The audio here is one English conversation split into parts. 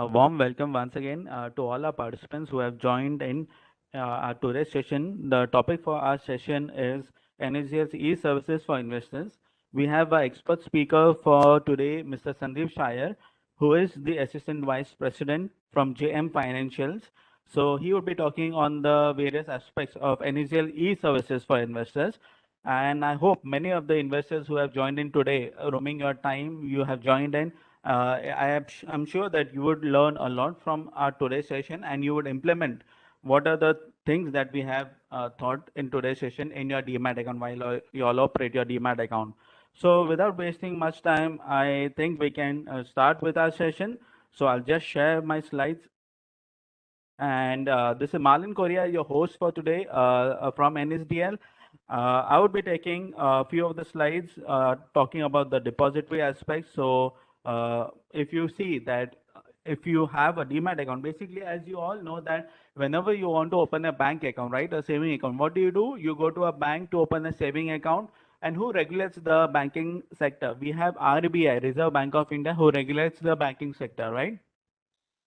A warm welcome once again to all our participants who have joined in our today's session. The topic for our session is NSDL's e-services for investors. We have our expert speaker for today, Mr. Sandeep Shire, who is the Assistant Vice President from JM Financials. So he will be talking on the various aspects of NSDL e-services for investors. And I hope many of the investors who have joined in today, roaming your time, you have joined in. I'm sure that you would learn a lot from our today's session and you would implement what are the things that we have thought in today's session in your DMAT account while you all operate your DMAT account. So without wasting much time, I think we can start with our session. So I'll just share my slides. And this is Malin Korea, your host for today from NSDL. I would be taking a few of the slides talking about the depository aspects. So if you see that if you have a demat account, basically, as you all know that whenever you want to open a bank account, right, a saving account, what do? You go to a bank to open a saving account. And who regulates the banking sector? We have RBI, Reserve Bank of India, who regulates the banking sector, right?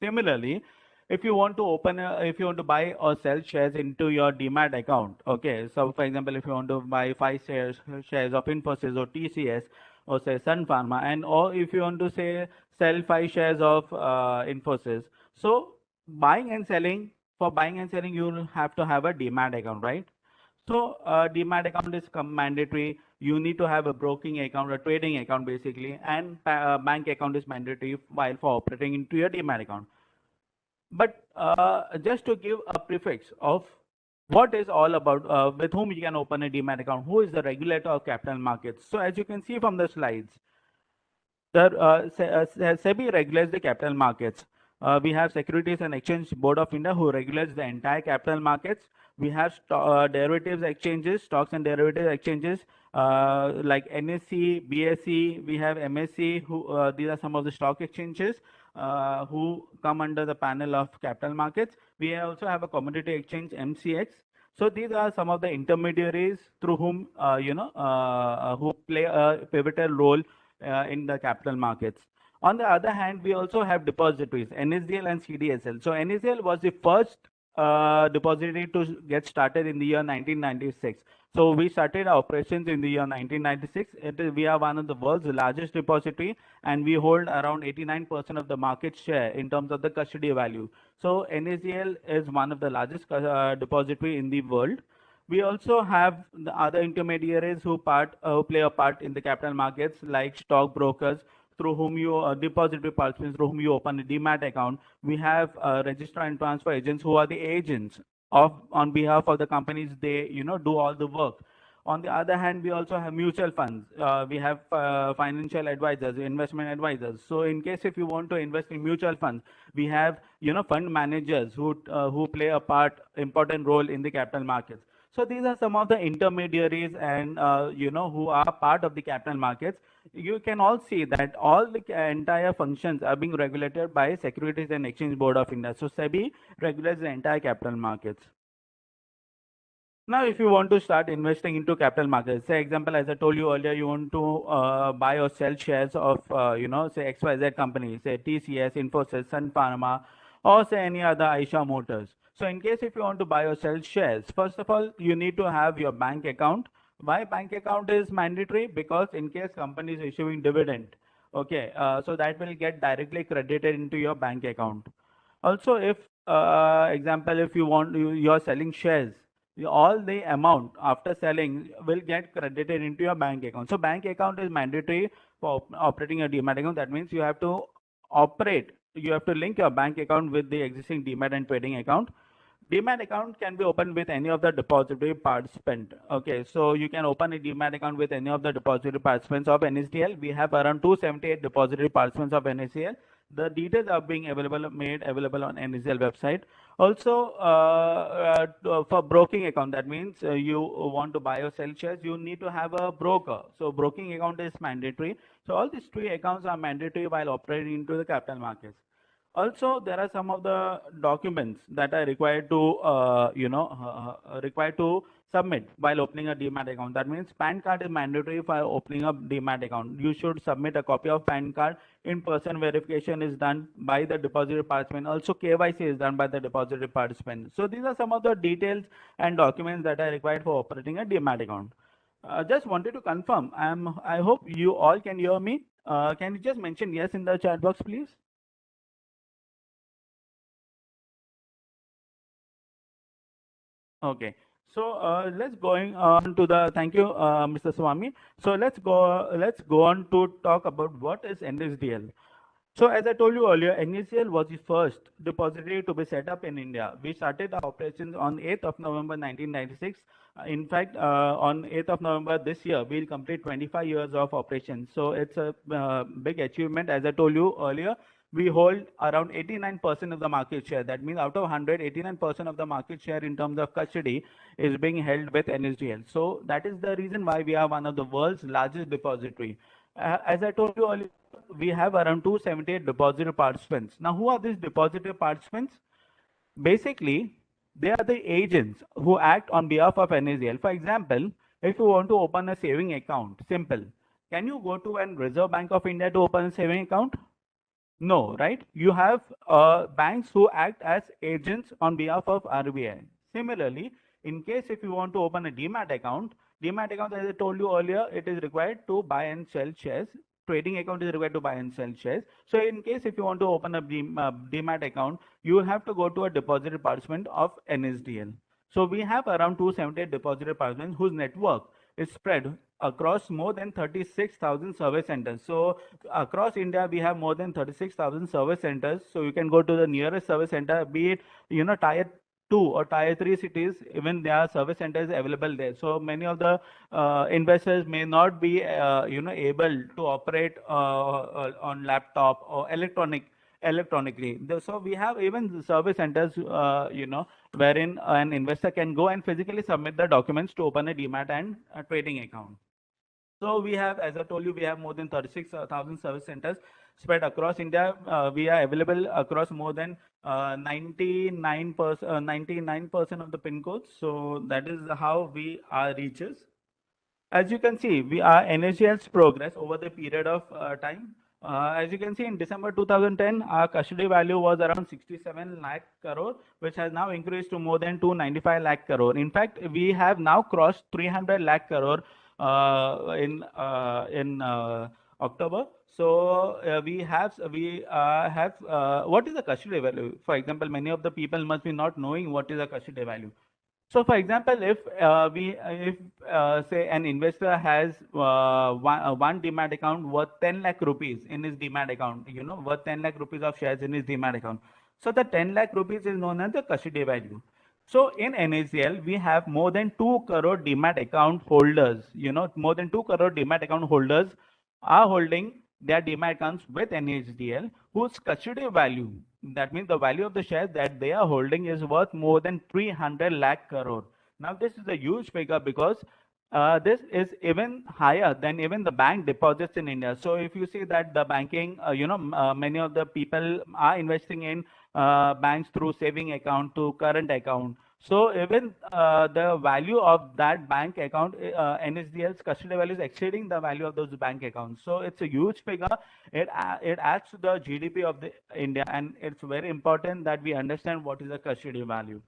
Similarly, if you want to if you want to buy or sell shares into your demat account, okay. So, for example, if you want to buy shares of Infosys or TCS or say Sun Pharma, and or if you want to say sell 5 shares of Infosys, so buying and selling, you will have to have a demat account, right? So demat account is mandatory. You need to have a broking account, a trading account basically, and bank account is mandatory while for operating into your demat account. But just to give a prefix of what is all about, with whom you can open a demat account, who is the regulator of capital markets. So as you can see from the slides, SEBI regulates the capital markets. We have Securities and Exchange Board of India who regulates the entire capital markets. We have derivatives exchanges, stocks and derivatives exchanges like NSE, BSE. We have MSE. These are some of the stock exchanges who come under the panel of capital markets. We also have a commodity exchange, MCX. So these are some of the intermediaries through whom who play a pivotal role in the capital markets. On the other hand, we also have depositories, NSDL and CDSL. So NSDL was the first depository to get started in the year 1996. So we started our operations in the year 1996. We are one of the world's largest depository, and we hold around 89% of the market share in terms of the custody value. So NSDL is one of the largest depository in the world. We also have the other intermediaries who play a part in the capital markets, like stockbrokers, through whom you depository participants through whom you open a demat account. We have registrar and transfer agents who are the agents of on behalf of the companies. They do all the work. On the other hand, we also have mutual funds. We have financial advisors, investment advisors. So in case if you want to invest in mutual funds, we have fund managers who play a important role in the capital markets. So these are some of the intermediaries and who are part of the capital markets. You can all see that all the entire functions are being regulated by Securities and Exchange Board of India. So SEBI regulates the entire capital markets. Now, if you want to start investing into capital markets, say example, as I told you earlier, you want to buy or sell shares of, say XYZ company, say TCS, Infosys, Sun Pharma, or say any other Aisha Motors. So in case if you want to buy or sell shares, first of all, you need to have your bank account. Why bank account is mandatory? Because in case company is issuing dividend, okay, so that will get directly credited into your bank account. Also, if example, if you're selling shares, all the amount after selling will get credited into your bank account. So bank account is mandatory for operating a demat account. That means you have to link your bank account with the existing demat and trading account. Demat account can be opened with any of the depository participant. Okay, so you can open a demat account with any of the depository participants of NSDL. We have around 278 depository participants of NSDL. The details are being made available on NSDL website. Also, for broking account, that means you want to buy or sell shares, you need to have a broker. So broking account is mandatory. So all these 3 accounts are mandatory while operating into the capital markets. Also, there are some of the documents that are required to submit while opening a demat account. That means PAN card is mandatory for opening a demat account. You should submit a copy of PAN card. In-person verification is done by the depository participant. Also KYC is done by the depository participant. So these are some of the details and documents that are required for operating a demat account. Just wanted to confirm. I hope you all can hear me. Can you just mention yes in the chat box, please? Okay. So let's going on to the thank you, Mr. Swami. So let's go on to talk about what is NSDL. So as I told you earlier, NSDL was the first depository to be set up in India. We started our operations on 8th of November 1996. In fact, on 8th of November this year, we'll complete 25 years of operation. So it's a big achievement. As I told you earlier, we hold around 89% of the market share. That means out of 100, 89% of the market share in terms of custody is being held with NSDL. So that is the reason why we are one of the world's largest depository. As I told you earlier, we have around 278 depository participants. Now, who are these depository participants? Basically, they are the agents who act on behalf of NSDL. For example, if you want to open a saving account, simple. Can you go to an Reserve Bank of India to open a saving account? No, right? You have banks who act as agents on behalf of RBI. Similarly, in case if you want to open a demat account, as I told you earlier, it is required to buy and sell shares. Trading account is required to buy and sell shares. So in case if you want to open a demat account, you will have to go to a depository participant of NSDL. So we have around 278 depository participants whose network is spread across more than 36,000 service centers. So across India, we have more than 36,000 service centers. So you can go to the nearest service center, be it, tier 2 or tier 3 cities, even there are service centers available there. So many of the investors may not be, able to operate on laptop or electronically. So we have even service centers, wherein an investor can go and physically submit the documents to open a demat and a trading account. So we have, as I told you, we have more than 36,000 service centers spread across India. We are available across more than 99% of the pin codes. So that is how we are reaches. As you can see, we are NSDL's progress over the period of time. As you can see, in December 2010, our custody value was around 67 lakh crore, which has now increased to more than 295 lakh crore. In fact, we have now crossed 300 lakh crore in October. So we have what is the custody value? For example, many of the people must be not knowing what is a custody value. So, for example, if say an investor has one demat account worth 10 lakh rupees in his demat account, worth 10 lakh rupees of shares in his demat account. So the 10 lakh rupees is known as the custody value. So in NSDL, we have more than 2 crore demat account holders. More than 2 crore demat account holders are holding their demat accounts with NSDL, whose custody value, that means the value of the shares that they are holding, is worth more than 300 lakh crore. Now this is a huge figure because this is even higher than even the bank deposits in India. So if you see that the banking, many of the people are investing in banks through saving account to current account. So even the value of that bank account, NSDL's custody value is exceeding the value of those bank accounts. So it's a huge figure. It adds to the GDP of the India, and it's very important that we understand what is the custody value.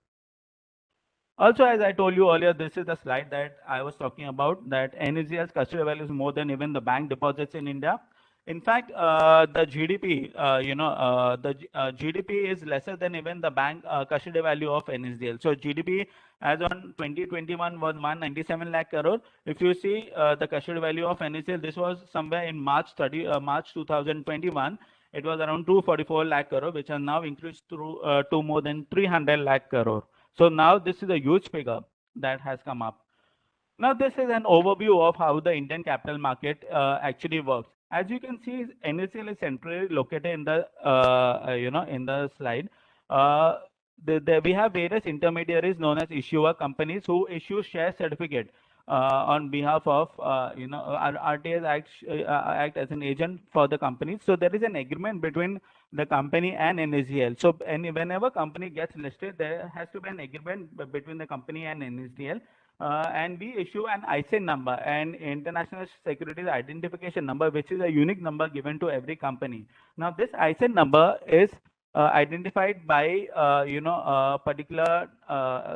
Also, as I told you earlier, this is the slide that I was talking about, that NSDL's custody value is more than even the bank deposits in India. In fact, the GDP, GDP is lesser than even the bank custody value of NSDL. So GDP as on 2021 was 197 lakh crore. If you see the custody value of NSDL, this was somewhere in March 2021. It was around 244 lakh crore, which has now increased to more than 300 lakh crore. So now this is a huge figure that has come up. Now this is an overview of how the Indian capital market actually works. As you can see, NSDL is centrally located in the in the slide. We have various intermediaries known as issuer companies who issue share certificate on behalf of RTAs act as an agent for the company. So there is an agreement between the company and NSDL. So whenever company gets listed, there has to be an agreement between the company and NSDL. and we issue an ISIN number, an International Securities Identification Number, which is a unique number given to every company. Now, this ISIN number is identified by a particular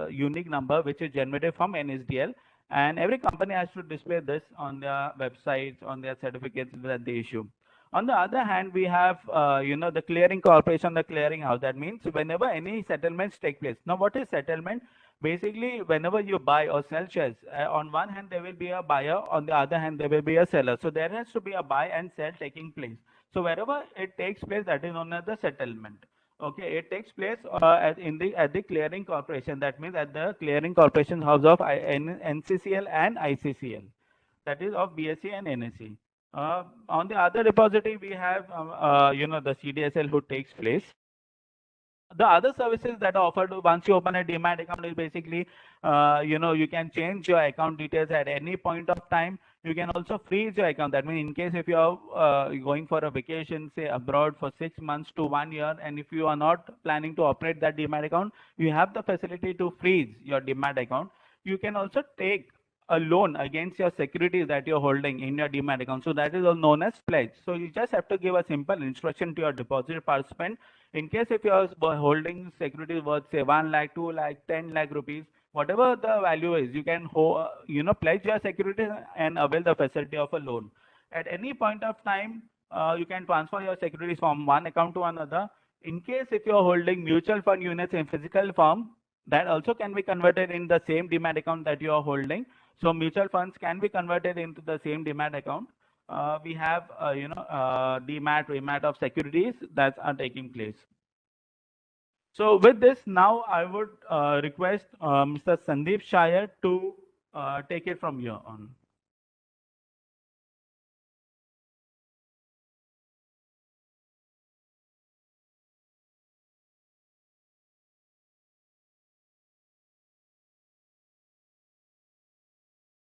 unique number which is generated from NSDL, and every company has to display this on their websites, on their certificates that they issue. On the other hand, we have the clearing corporation, the clearing house. That means whenever any settlements take place. Now, what is settlement? Basically, whenever you buy or sell shares, on one hand there will be a buyer, on the other hand there will be a seller. So there has to be a buy and sell taking place. So wherever it takes place, that is known as the settlement. Okay, it takes place at the clearing corporation. That means at the clearing corporation house of NCCL and ICCL. That is of BSE and NSE. On the other repository, we have the CDSL who takes place. The other services that are offered once you open a demat account is basically, you can change your account details at any point of time. You can also freeze your account. That means in case if you are going for a vacation, say abroad for 6 months to 1 year, and if you are not planning to operate that demat account, you have the facility to freeze your demat account. You can also take a loan against your securities that you're holding in your demat account. So that is all known as pledge. So you just have to give a simple instruction to your deposit participant. In case if you are holding securities worth say 1 lakh, 2 lakh, 10 lakh rupees, whatever the value is, you can pledge your securities and avail the facility of a loan. At any point of time, you can transfer your securities from one account to another. In case if you are holding mutual fund units in physical form, that also can be converted in the same demat account that you are holding. So mutual funds can be converted into the same demat account. We have demat, remat of securities that are taking place. So with this, now I would request Mr. Sandeep Shire to take it from here on.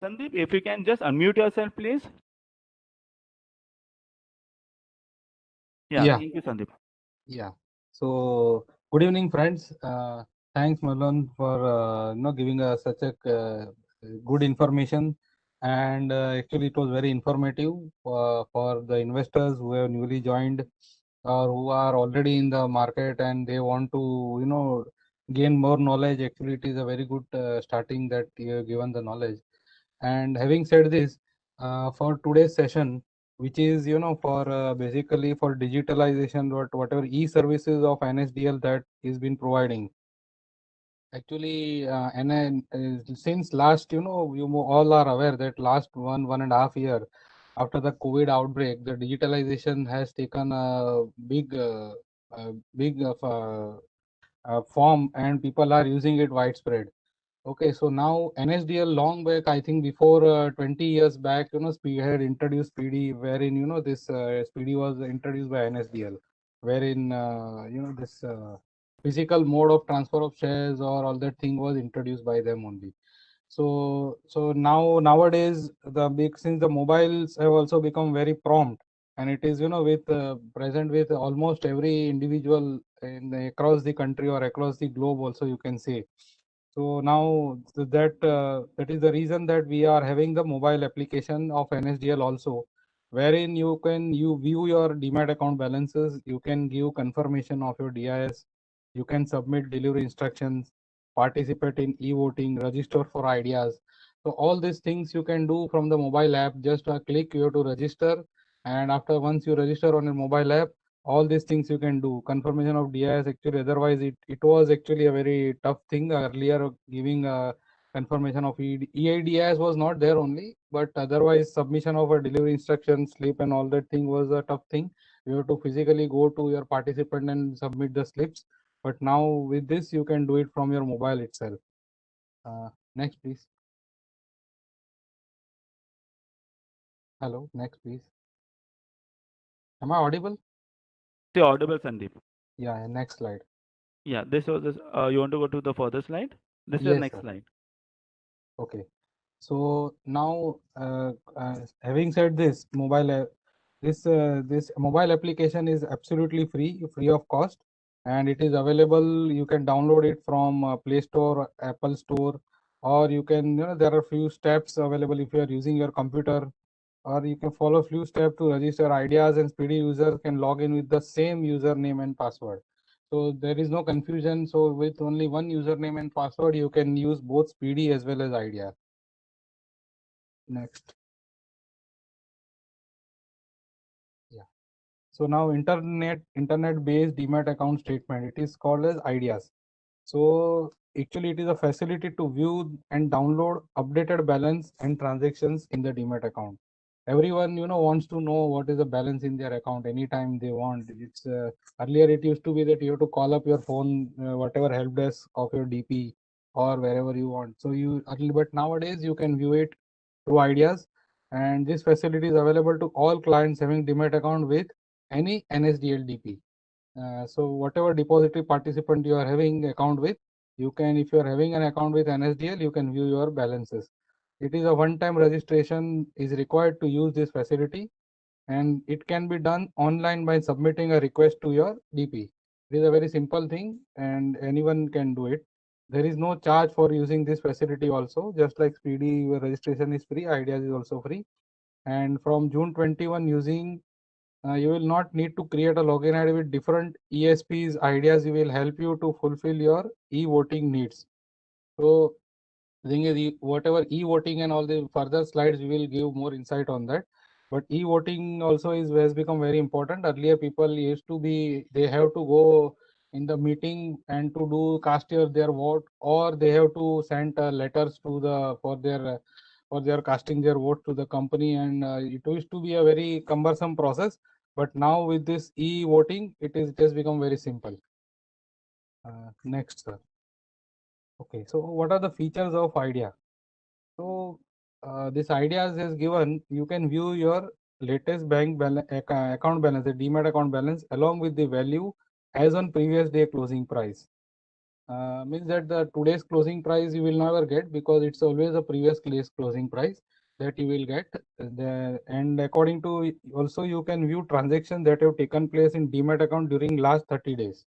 Sandeep, if you can just unmute yourself, please. Yeah. Thank you, Sandeep. Yeah. So good evening, friends. Thanks, Marlon, for giving us such a good information. And actually, it was very informative for the investors who have newly joined or who are already in the market and they want to gain more knowledge. Actually, it is a very good starting that you have given the knowledge. And having said this, for today's session, which is for basically for digitalization, whatever e-services of NSDL that is been providing. Actually, and then, since last, you all are aware that last 1.5 year after the COVID outbreak, the digitalization has taken a big form, and people are using it widespread. Okay, so now NSDL long back, I think before 20 years back, Speed had introduced PD, wherein this PD was introduced by NSDL, wherein this physical mode of transfer of shares or all that thing was introduced by them only. So nowadays since the mobiles have also become very prompt, and it is with present with almost every individual across the country or across the globe also, you can say. So now that is the reason that we are having the mobile application of NSDL also, wherein you view your demat account balances, you can give confirmation of your DIS, you can submit delivery instructions, participate in e-voting, register for ideas. So all these things you can do from the mobile app. Just a click, you have to register, and once you register on your mobile app, all these things you can do. Confirmation of DIS, actually otherwise it was actually a very tough thing earlier. Giving a confirmation of EIDIS was not there only, but otherwise submission of a delivery instruction slip and all that thing was a tough thing. You have to physically go to your participant and submit the slips, but now with this you can do it from your mobile itself. Next please. Hello, next please. Am I audible? The audible, Sandeep. Yeah, next slide. Yeah, this was this. You want to go to the further slide? This is the Yes, next sir. slide. Okay. So now, having said this, this mobile application is absolutely free of cost, and it is available. You can download it from Play Store, Apple Store, or you can, there are few steps available if you are using your computer, or you can follow few steps to register ideas, and Speedy users can log in with the same username and password. So there is no confusion. So with only one username and password, you can use both Speedy as well as Idea. Next. Yeah. So now internet-based Demat account statement, it is called as Ideas. So actually it is a facility to view and download updated balance and transactions in the Demat account. Everyone, wants to know what is the balance in their account anytime they want. It's earlier it used to be that you have to call up your phone, whatever help desk of your DP or wherever you want. So but nowadays you can view it through Ideas, and this facility is available to all clients having Demat account with any NSDL DP. So whatever depository participant you are having account with, you can, if you are having an account with NSDL, you can view your balances. It is a one-time registration is required to use this facility, and it can be done online by submitting a request to your DP. It is a very simple thing and anyone can do it. There is no charge for using this facility also. Just like Speedy, registration is free, Ideas is also free. And from June 21 using, you will not need to create a login ID with different ESPs. Ideas will help you to fulfill your e-voting needs. So the thing is, whatever e-voting and all the further slides, we will give more insight on that. But e-voting also has become very important. Earlier, people used to be, they have to go in the meeting and to do cast their vote, or they have to send letters to the for their casting their vote to the company, and it used to be a very cumbersome process. But now with this e-voting, it has become very simple. Next, sir. Okay, so what are the features of Idea? So this Ideas is given, you can view your latest bank account balance, the Demat account balance, along with the value as on previous day closing price. Means that the today's closing price you will never get, because it's always a previous day's closing price that you will get. And according to, also you can view transactions that have taken place in Demat account during last 30 days.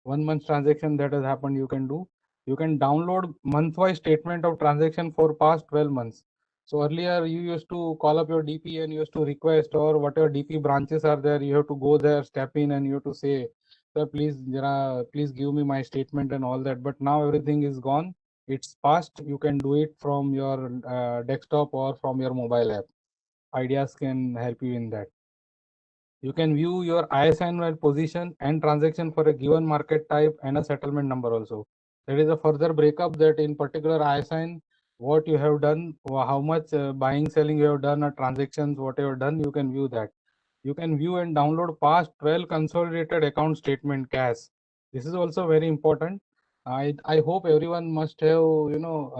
1 month transaction that has happened, you can do. You can download month-wise statement of transaction for past 12 months. So earlier you used to call up your DP and you used to request, or whatever DP branches are there, you have to go there, step in, and you have to say, sir, please give me my statement and all that. But now everything is gone. It's past. You can do it from your desktop or from your mobile app. Ideas can help you in that. You can view your ISIN position and transaction for a given market type and a settlement number also. There is a further breakup that in particular ISIN, what you have done, how much buying, selling you have done, or transactions, what you have done, you can view that. You can view and download past 12 consolidated account statement cash. This is also very important. I hope everyone must have,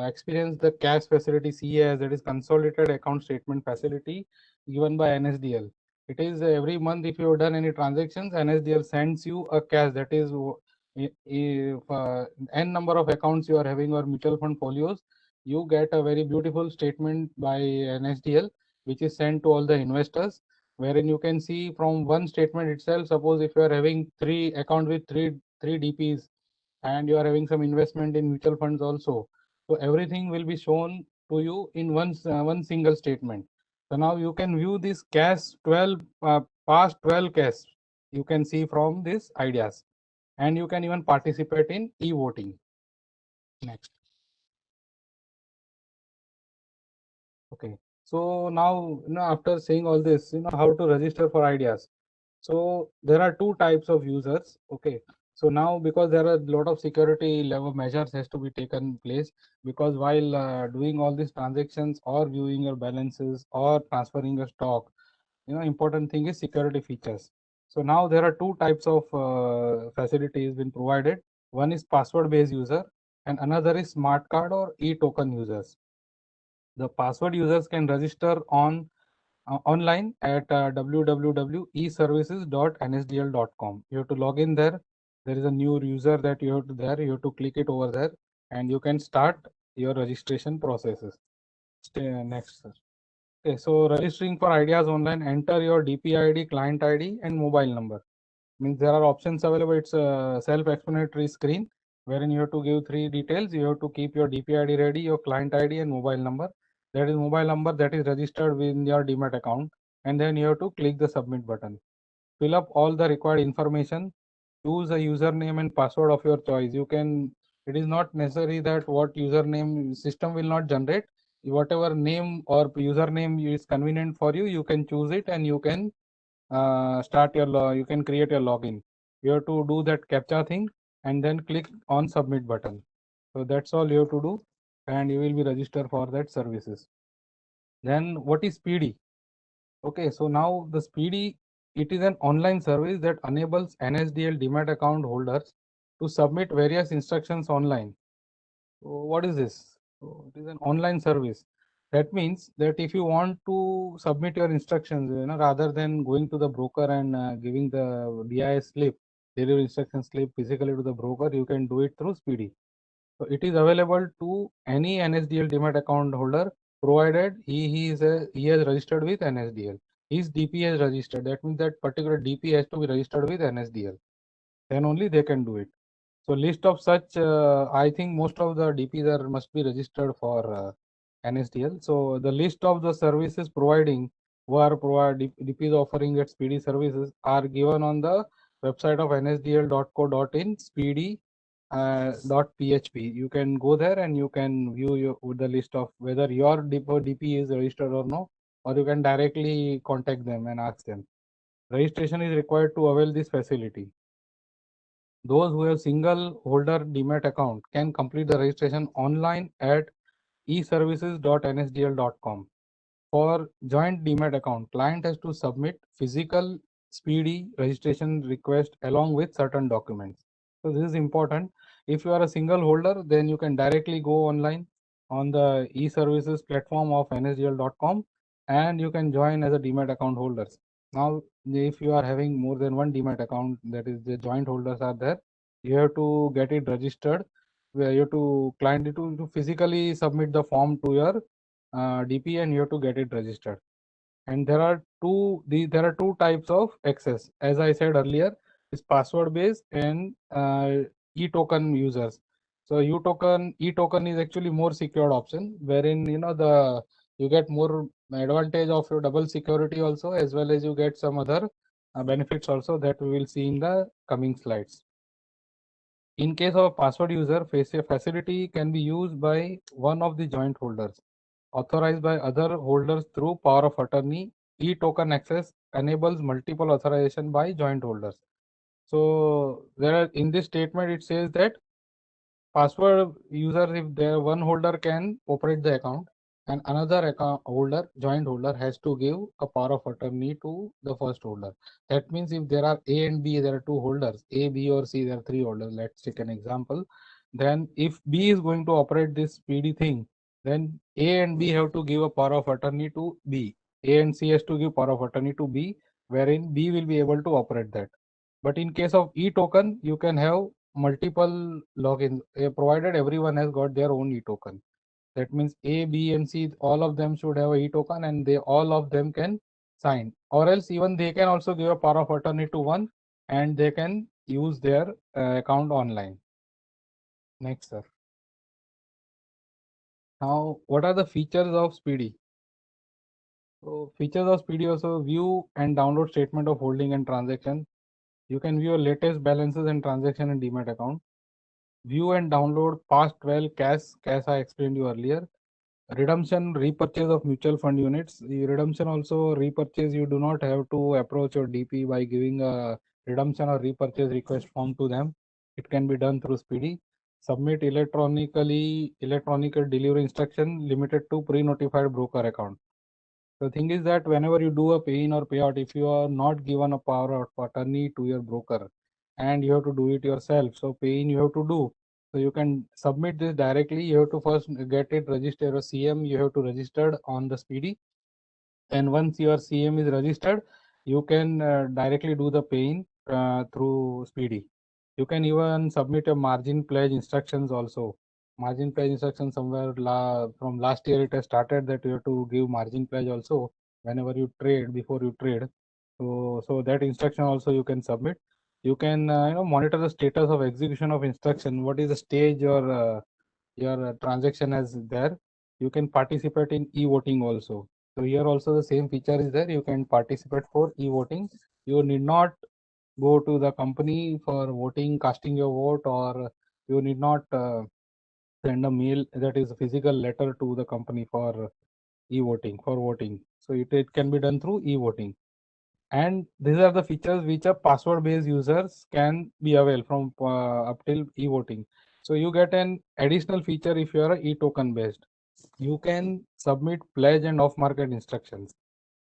experienced the cash facility CAS, that is consolidated account statement facility given by NSDL. It is every month, if you have done any transactions, NSDL sends you a cash, that is if n number of accounts you are having or mutual fund folios, you get a very beautiful statement by NSDL, which is sent to all the investors, wherein you can see from one statement itself. Suppose if you are having 3 account with three DPs, and you are having some investment in mutual funds also, so everything will be shown to you in one single statement. So now you can view this cash 12 past 12 cash you can see from these Ideas, and you can even participate in e-voting. Next. Okay, so now, after saying all this, how to register for Ideas. So there are two types of users. Okay, so now, because there are a lot of security level measures has to be taken place, because while doing all these transactions or viewing your balances or transferring your stock, important thing is security features. So now there are two types of facilities been provided. One is password based user, and another is smart card or e-token users. The password users can register on online at www.eservices.nsdl.com. You have to log in there. There is a new user that you have to click it over there, and you can start your registration processes. Next, sir. Okay, so registering for Ideas online, enter your DP ID, client ID, and mobile number. Means there are options available. It's a self-explanatory screen. wherein you have to give three details. You have to keep your DP ID ready, your client ID and mobile number. That is mobile number that is registered within your Demat account. And then you have to click the submit button. Fill up all the required information. Choose a username and password of your choice. It is not necessary that what username system will not generate. Whatever name or username is convenient for you, you can choose it and you can you can create your login. You have to do that CAPTCHA thing and then click on submit button. So that's all you have to do and you will be registered for that services. Then what is Speedy? Okay, so now the Speedy, it is an online service that enables NSDL Demat account holders to submit various instructions online. So what is this? So it is an online service. That means that if you want to submit your instructions, rather than going to the broker and giving the DIS slip, delivery instruction slip physically to the broker, you can do it through Speedy. So it is available to any NSDL Demat account holder, provided he has registered with NSDL. His DP is registered. That means that particular DP has to be registered with NSDL. Then only they can do it. So list of such, I think most of the DPs must be registered for NSDL. So the list of the services providing who are DPs offering that Speedy services are given on the website of nsdl.co.in speedy .php. You can go there and you can view the list of whether your DP is registered or no, or you can directly contact them and ask them. Registration is required to avail this facility. Those who have single holder Demat account can complete the registration online at eservices.nsdl.com. For joint Demat account, client has to submit physical Speedy registration request along with certain documents. So this is important. If you are a single holder, then you can directly go online on the eServices platform of nsdl.com and you can join as a Demat account holders. Now, if you are having more than one Demat account, that is the joint holders are there, you have to get it registered. Where you have to client to physically submit the form to your DP and you have to get it registered. And there are two types of access. As I said earlier, is password based and e-token users. So e-token is actually more secured option, wherein you get more advantage of your double security also, as well as you get some other benefits also that we will see in the coming slides. In case of a password user, facility can be used by one of the joint holders, authorized by other holders through power of attorney. E-token access enables multiple authorization by joint holders. So in this statement, it says that password user, if there one holder can operate the account and another account holder, joint holder, has to give a power of attorney to the first holder. That means if there are A and B, there are two holders, A, B or C, there are three holders. Let's take an example. Then if B is going to operate this Speedy thing, then A and B have to give a power of attorney to B. A and C has to give power of attorney to B, wherein B will be able to operate that. But in case of e-token, you can have multiple logins, provided everyone has got their own e-token. That means A, B, and C, all of them should have a e-token and all of them can sign. Or else even they can also give a power of attorney to one and they can use their account online. Next, sir. Now, what are the features of Speedy? So features of Speedy also: view and download statement of holding and transaction. You can view your latest balances and transaction in Demat account. View and download past 12 cash I explained you earlier. Redemption, repurchase of mutual fund units. The redemption also repurchase, you do not have to approach your DP by giving a redemption or repurchase request form to them. It can be done through Speedy. Submit electronical delivery instruction limited to pre-notified broker account. The thing is that whenever you do a pay-in or payout, if you are not given a power of attorney to your broker and you have to do it yourself, so pay-in you have to do. So you can submit this directly. You have to first get it registered. Or CM you have to register on the Speedy. And once your CM is registered, you can directly do the pay-in through Speedy. You can even submit a margin pledge instructions also. Margin pledge instruction somewhere from last year it has started that you have to give margin pledge also whenever you trade, before you trade. So that instruction also you can submit. You can monitor the status of execution of instruction. What is the stage your transaction is there. You can participate in e-voting also. So here also the same feature is there. You can participate for e-voting. You need not go to the company for voting, casting your vote, or you need not send a mail, that is a physical letter to the company for e-voting, for voting. So it can be done through e-voting. And these are the features which a password-based users can be available from up till e-voting. So you get an additional feature if you are a e-token based. You can submit pledge and off-market instructions.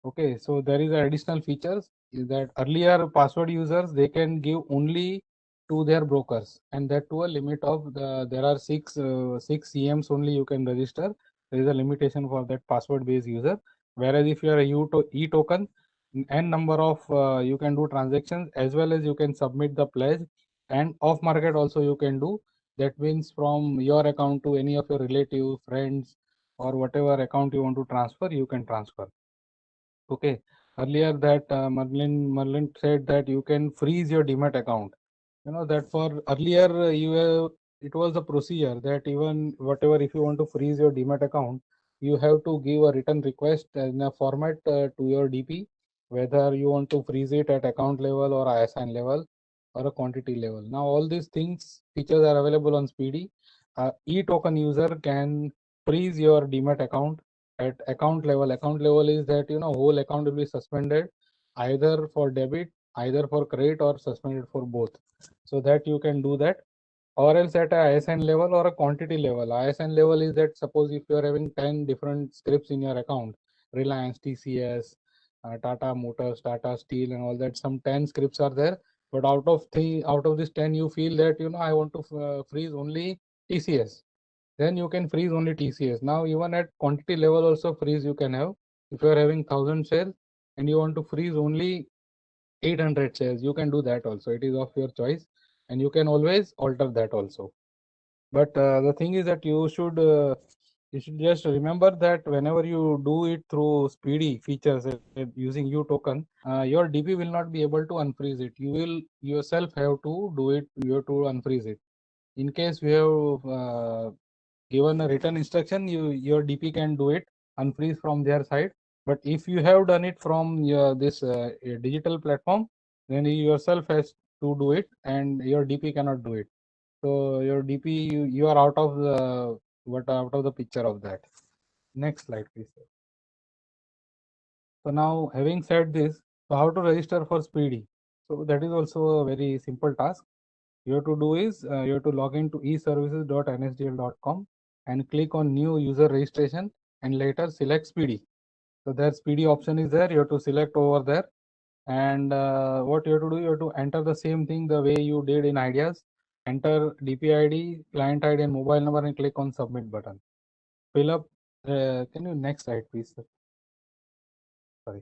Okay, so there is additional features is that earlier password users, they can give only to their brokers, and that to a limit of there are six CMs only you can register. There is a limitation for that password based user. Whereas if you are a e-token, n number of you can do transactions, as well as you can submit the pledge, and off market also you can do. That means from your account to any of your relative, friends, or whatever account you want to transfer, you can transfer. Okay, earlier that Merlin said that you can freeze your Demat account. You know that for earlier it was a procedure that even whatever, if you want to freeze your Demat account, you have to give a written request in a format to your DP, whether you want to freeze it at account level or ISIN level or a quantity level. Now all these things features are available on Speedy. E-token user can freeze your Demat account at account level. Account level is that whole account will be suspended either for debit, either for credit, or suspended for both. So that you can do that, or else at a ISIN level or a quantity level. ISIN level is that suppose if you are having 10 different scripts in your account, Reliance, TCS, Tata Motors, Tata Steel, and all that, some 10 scripts are there. But out of this 10, you feel that I want to freeze only TCS. Then you can freeze only TCS. Now even at quantity level also freeze you can have. If you are having 1000 shares and you want to freeze only 800 shares, you can do that also. It is of your choice, and you can always alter that also. But the thing is that you should just remember that whenever you do it through Speedy features using U-token, your DP will not be able to unfreeze it. You will yourself have to do it. You have to unfreeze it. In case you have given a written instruction, your DP can do it, unfreeze from their side. But if you have done it from this digital platform, then you yourself has to do it, and your DP cannot do it. So your DP, you are out of the picture of that. Next slide, please. So now, having said this, so how to register for Speedy? So that is also a very simple task. You have to do is you have to log into eservices.nsdl.com and click on new user registration, and later select Speedy. So that Speedy option is there. You have to select over there, and what you have to do, you have to enter the same thing the way you did in Ideas. Enter DPID, client ID, and mobile number, and click on submit button. Fill up. Can you next slide, please, sir? Sorry.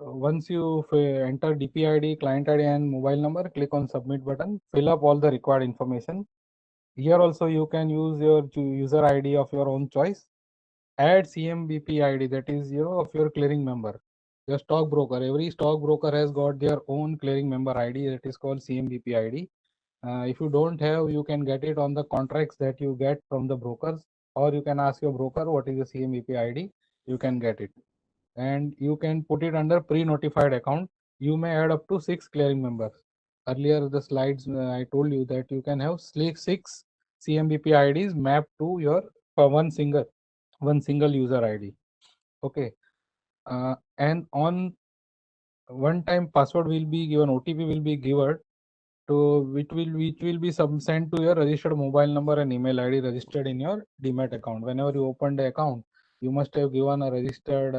Once you enter DPID, client ID, and mobile number, click on submit button. Fill up all the required information. Here also you can use your user ID of your own choice. Add CMBP ID, that is of your clearing member. Your stockbroker. Every stockbroker has got their own clearing member ID, that is called CMBP ID. If you don't have, you can get it on the contracts that you get from the brokers, or you can ask your broker what is the CMBP ID. You can get it, and you can put it under pre-notified account. You may add up to 6 clearing members. Earlier the slides I told you that you can have 6 CMBP IDs mapped to your one single user ID. Okay, and on one time password will be given, OTP will be given to which will be sent to your registered mobile number and email ID registered in your Demat account. Whenever you open the account, you must have given a registered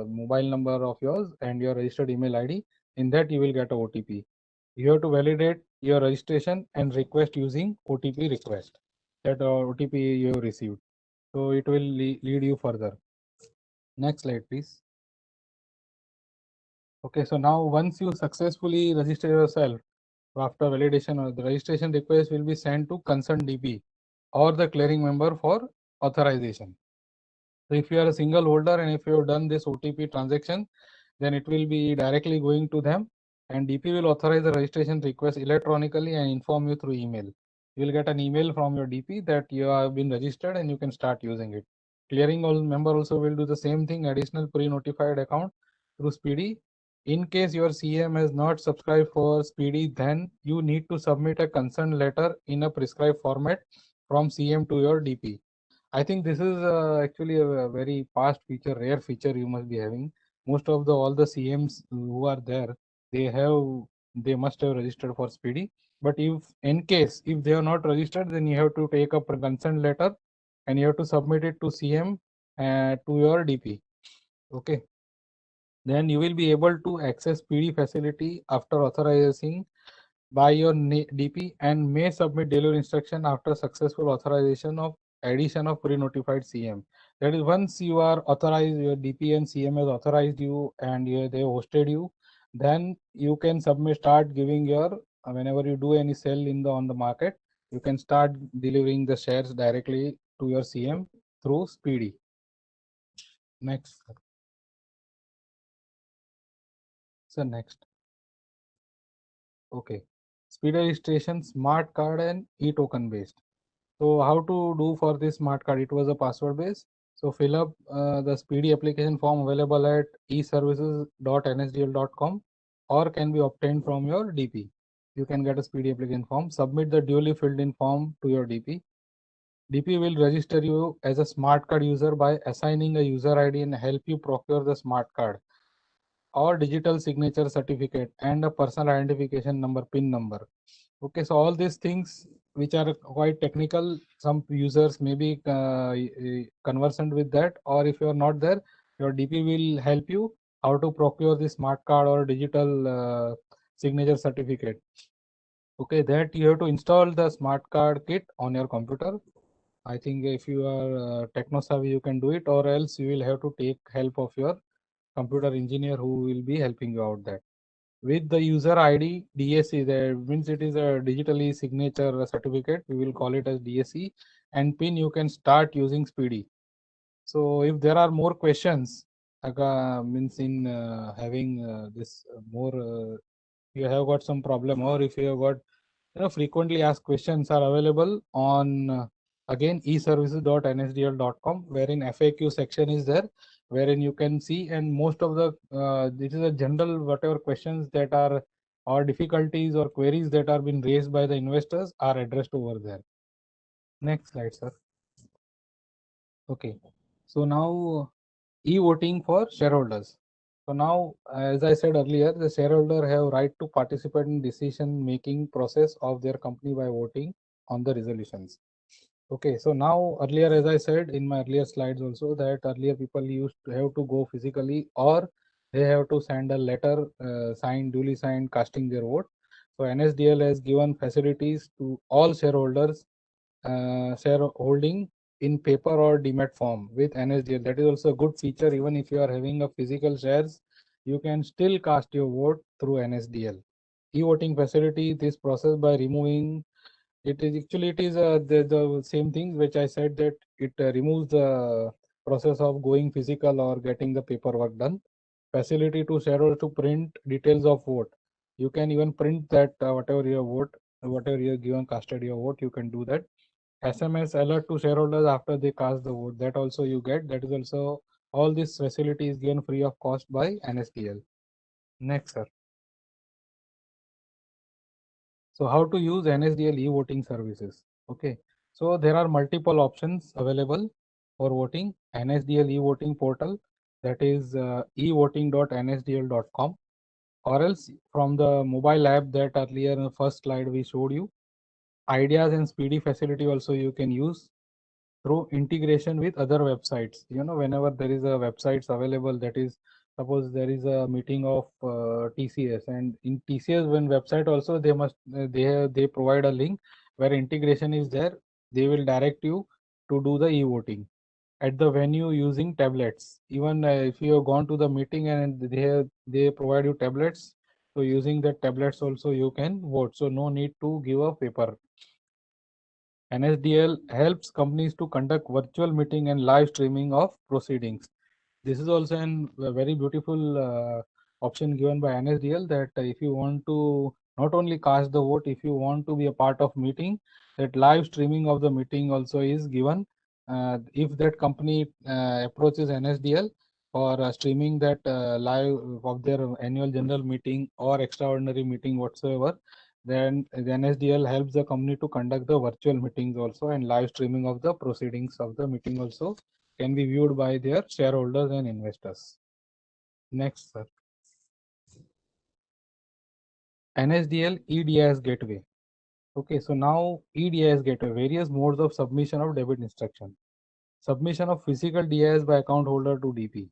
mobile number of yours and your registered email ID. In that you will get a OTP. You have to validate your registration and request using OTP request, that OTP you have received. So it will lead you further. Next slide, please. Okay, so now once you successfully register yourself, after validation, the registration request will be sent to concerned DP or the clearing member for authorization. So if you are a single holder and if you have done this OTP transaction, then it will be directly going to them, and DP will authorize the registration request electronically and inform you through email. You will get an email from your DP that you have been registered and you can start using it. Clearing member also will do the same thing, additional pre-notified account through Speedy. In case your CM has not subscribed for Speedy, then you need to submit a consent letter in a prescribed format from CM to your DP. I think this is actually a very past feature, rare feature you must be having. Most of all the CMs who are there, they must have registered for Speedy. But if in case if they are not registered, then you have to take a consent letter and you have to submit it to CM to your DP. Okay. Then you will be able to access PD facility after authorizing by your DP and may submit delivery instruction after successful authorization of addition of pre-notified CM. That is, once you are authorized, your DP and CM has authorized you and they hosted you, then you can start giving your whenever you do any sell on the market, you can start delivering the shares directly to your CM through Speedy. Next. So next. Okay. Speedy registration, smart card and e-token based. So how to do for this smart card? It was a password based. So fill up the Speedy application form available at eservices.nsdl.com or can be obtained from your DP. You can get a Speedy application form. Submit the duly filled in form to your DP. DP will register you as a smart card user by assigning a user ID and help you procure the smart card or digital signature certificate and a personal identification number, PIN number. Okay, so all these things which are quite technical, some users may be conversant with that, or if you are not there, your DP will help you how to procure the smart card or digital signature certificate. Okay, that you have to install the smart card kit on your computer. I think if you are techno savvy, you can do it, or else you will have to take help of your computer engineer who will be helping you out that. With the user ID DSC, that means it is a digitally signature certificate. We will call it as DSC, and PIN you can start using Speedy. So if there are more questions, means in having this more, you have got some problem, or if you have got frequently asked questions are available on again eservices.nsdl.com, wherein FAQ section is there, wherein you can see, and most of the this is a general whatever questions that are or difficulties or queries that are being raised by the investors are addressed over there. Next slide, sir. Okay, so now e-voting for shareholders. So now, as I said earlier, the shareholder have right to participate in decision-making process of their company by voting on the resolutions. Okay, so now earlier, as I said in my earlier slides also, that earlier people used to have to go physically or they have to send a letter signed, duly signed, casting their vote. So NSDL has given facilities to all shareholders shareholding in paper or demat form with NSDL. That is also a good feature. Even if you are having a physical shares, you can still cast your vote through NSDL. E-voting facility this process by removing it is actually it is the same thing which I said that it removes the process of going physical or getting the paperwork done. Facility to shareholders to print details of vote. You can even print that whatever your vote, whatever you given casted your vote, you can do that. SMS alert to shareholders after they cast the vote. That also you get. That is also all this facility is given free of cost by NSDL. Next, sir. So how to use NSDL e-voting services? Okay. So there are multiple options available for voting. NSDL e-voting portal, that is evoting.nsdl.com, or else from the mobile app that earlier in the first slide we showed you. Ideas and Speedy facility also you can use through integration with other websites. Whenever there is a websites available, that is, suppose there is a meeting of TCS, and in TCS when website also they must they provide a link where integration is there. They will direct you to do the e-voting at the venue using tablets. Even if you have gone to the meeting and they provide you tablets, so using the tablets also you can vote. So no need to give a paper. NSDL helps companies to conduct virtual meeting and live streaming of proceedings. This is also a very beautiful option given by NSDL that if you want to not only cast the vote, if you want to be a part of meeting, that live streaming of the meeting also is given. If that company approaches NSDL for streaming that live of their annual general meeting or extraordinary meeting whatsoever, then the NSDL helps the company to conduct the virtual meetings also, and live streaming of the proceedings of the meeting also can be viewed by their shareholders and investors. Next, sir. NSDL EDIS gateway. Okay, so now EDIS gateway, various modes of submission of debit instruction. Submission of physical DIS by account holder to DP.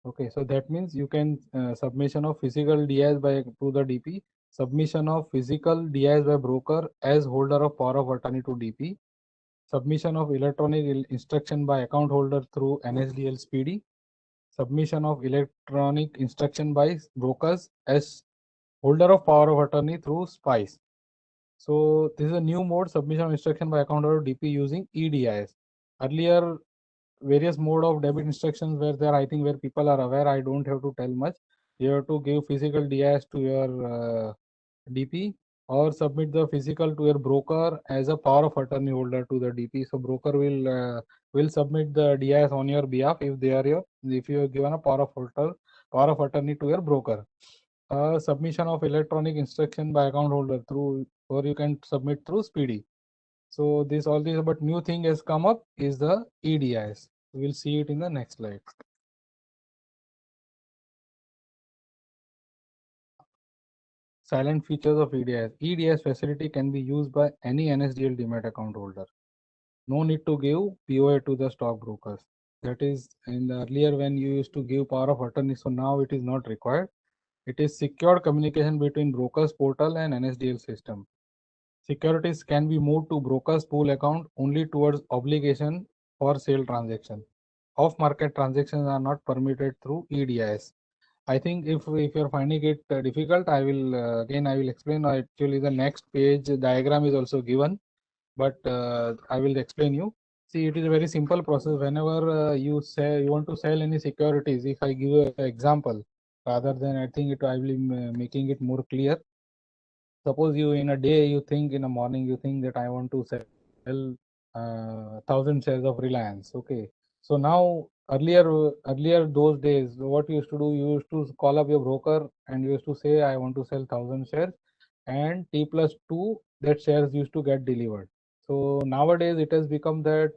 Okay, so that means you can submission of physical DIS by to the DP, submission of physical DIS by broker as holder of power of attorney to DP, submission of electronic instruction by account holder through NSDL Speedy, submission of electronic instruction by brokers as holder of power of attorney through SPICE. So this is a new mode, submission of instruction by account holder DP using EDIS. Earlier, various mode of debit instructions were there, I think, where people are aware. I don't have to tell much. You have to give physical DIS to your DP or submit the physical to your broker as a power of attorney holder to the DP. So broker will submit the DIS on your behalf if they are your if you have given a power of attorney to your broker. Submission of electronic instruction by account holder through, or you can submit through Speedy. So this all these, but new thing has come up is the EDIS. We'll see it in the next slide. Silent features of EDIS. EDIS facility can be used by any NSDL Demat account holder. No need to give POA to the stockbrokers. That is in the earlier when you used to give power of attorney, so now it is not required. It is secure communication between brokers portal and NSDL system. Securities can be moved to broker's pool account only towards obligation for sale transaction. Off-market transactions are not permitted through EDIS. I think if you're finding it difficult, I will again I will explain. Actually, the next page diagram is also given, but I will explain you. See, it is a very simple process. Whenever you say you want to sell any securities, if I give you an example, rather than I think it I will be making it more clear. Suppose you in a day you think in the morning you think that I want to sell 1,000 shares of Reliance. Okay, so now earlier those days, what you used to do, you used to call up your broker and you used to say I want to sell 1,000 shares, and T+2 that shares used to get delivered. So nowadays it has become that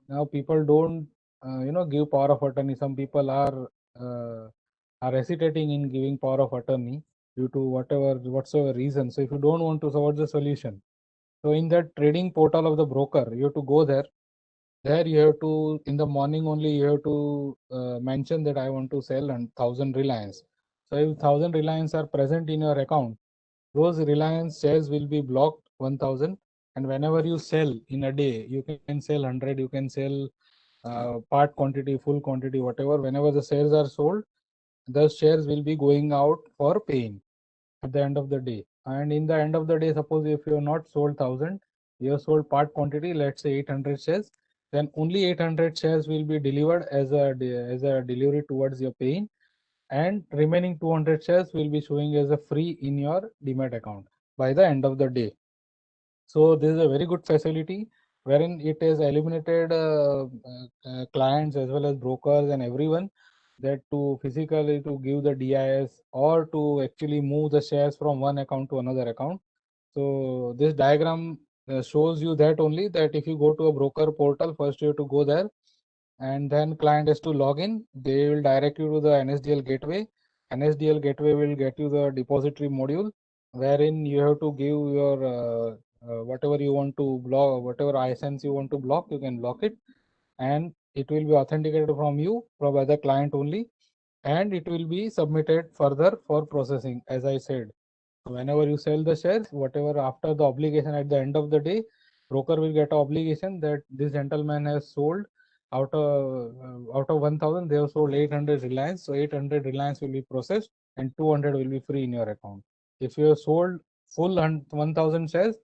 now people don't give power of attorney. Some people are hesitating in giving power of attorney due to whatsoever reason. So if you don't want to, so what's the solution? So in that trading portal of the broker, you have to go there. There you have to, in the morning only, you have to mention that I want to sell 1,000 Reliance. So if 1,000 Reliance are present in your account, those Reliance shares will be blocked 1,000. And whenever you sell in a day, you can sell 100, you can sell part quantity, full quantity, whatever. Whenever the shares are sold, the shares will be going out for paying at the end of the day. And in the end of the day, suppose if you have not sold 1,000, you have sold part quantity, let's say 800 shares, then only 800 shares will be delivered as a delivery towards your paying, and remaining 200 shares will be showing as a free in your demat account by the end of the day. So this is a very good facility wherein it has eliminated clients as well as brokers and everyone that to physically to give the DIS or to actually move the shares from one account to another account. So this diagram shows you that only that if you go to a broker portal, first you have to go there and then client has to log in. They will direct you to the NSDL gateway. NSDL gateway will get you the depository module wherein you have to give your whatever you want to block, whatever ISINs you want to block, you can block it, and it will be authenticated from you from by the client only, and it will be submitted further for processing. As I said, whenever you sell the shares, whatever after the obligation at the end of the day, broker will get an obligation that this gentleman has sold out of 1,000, they have sold 800 Reliance. So 800 Reliance will be processed and 200 will be free in your account. If you have sold full 1,000 shares,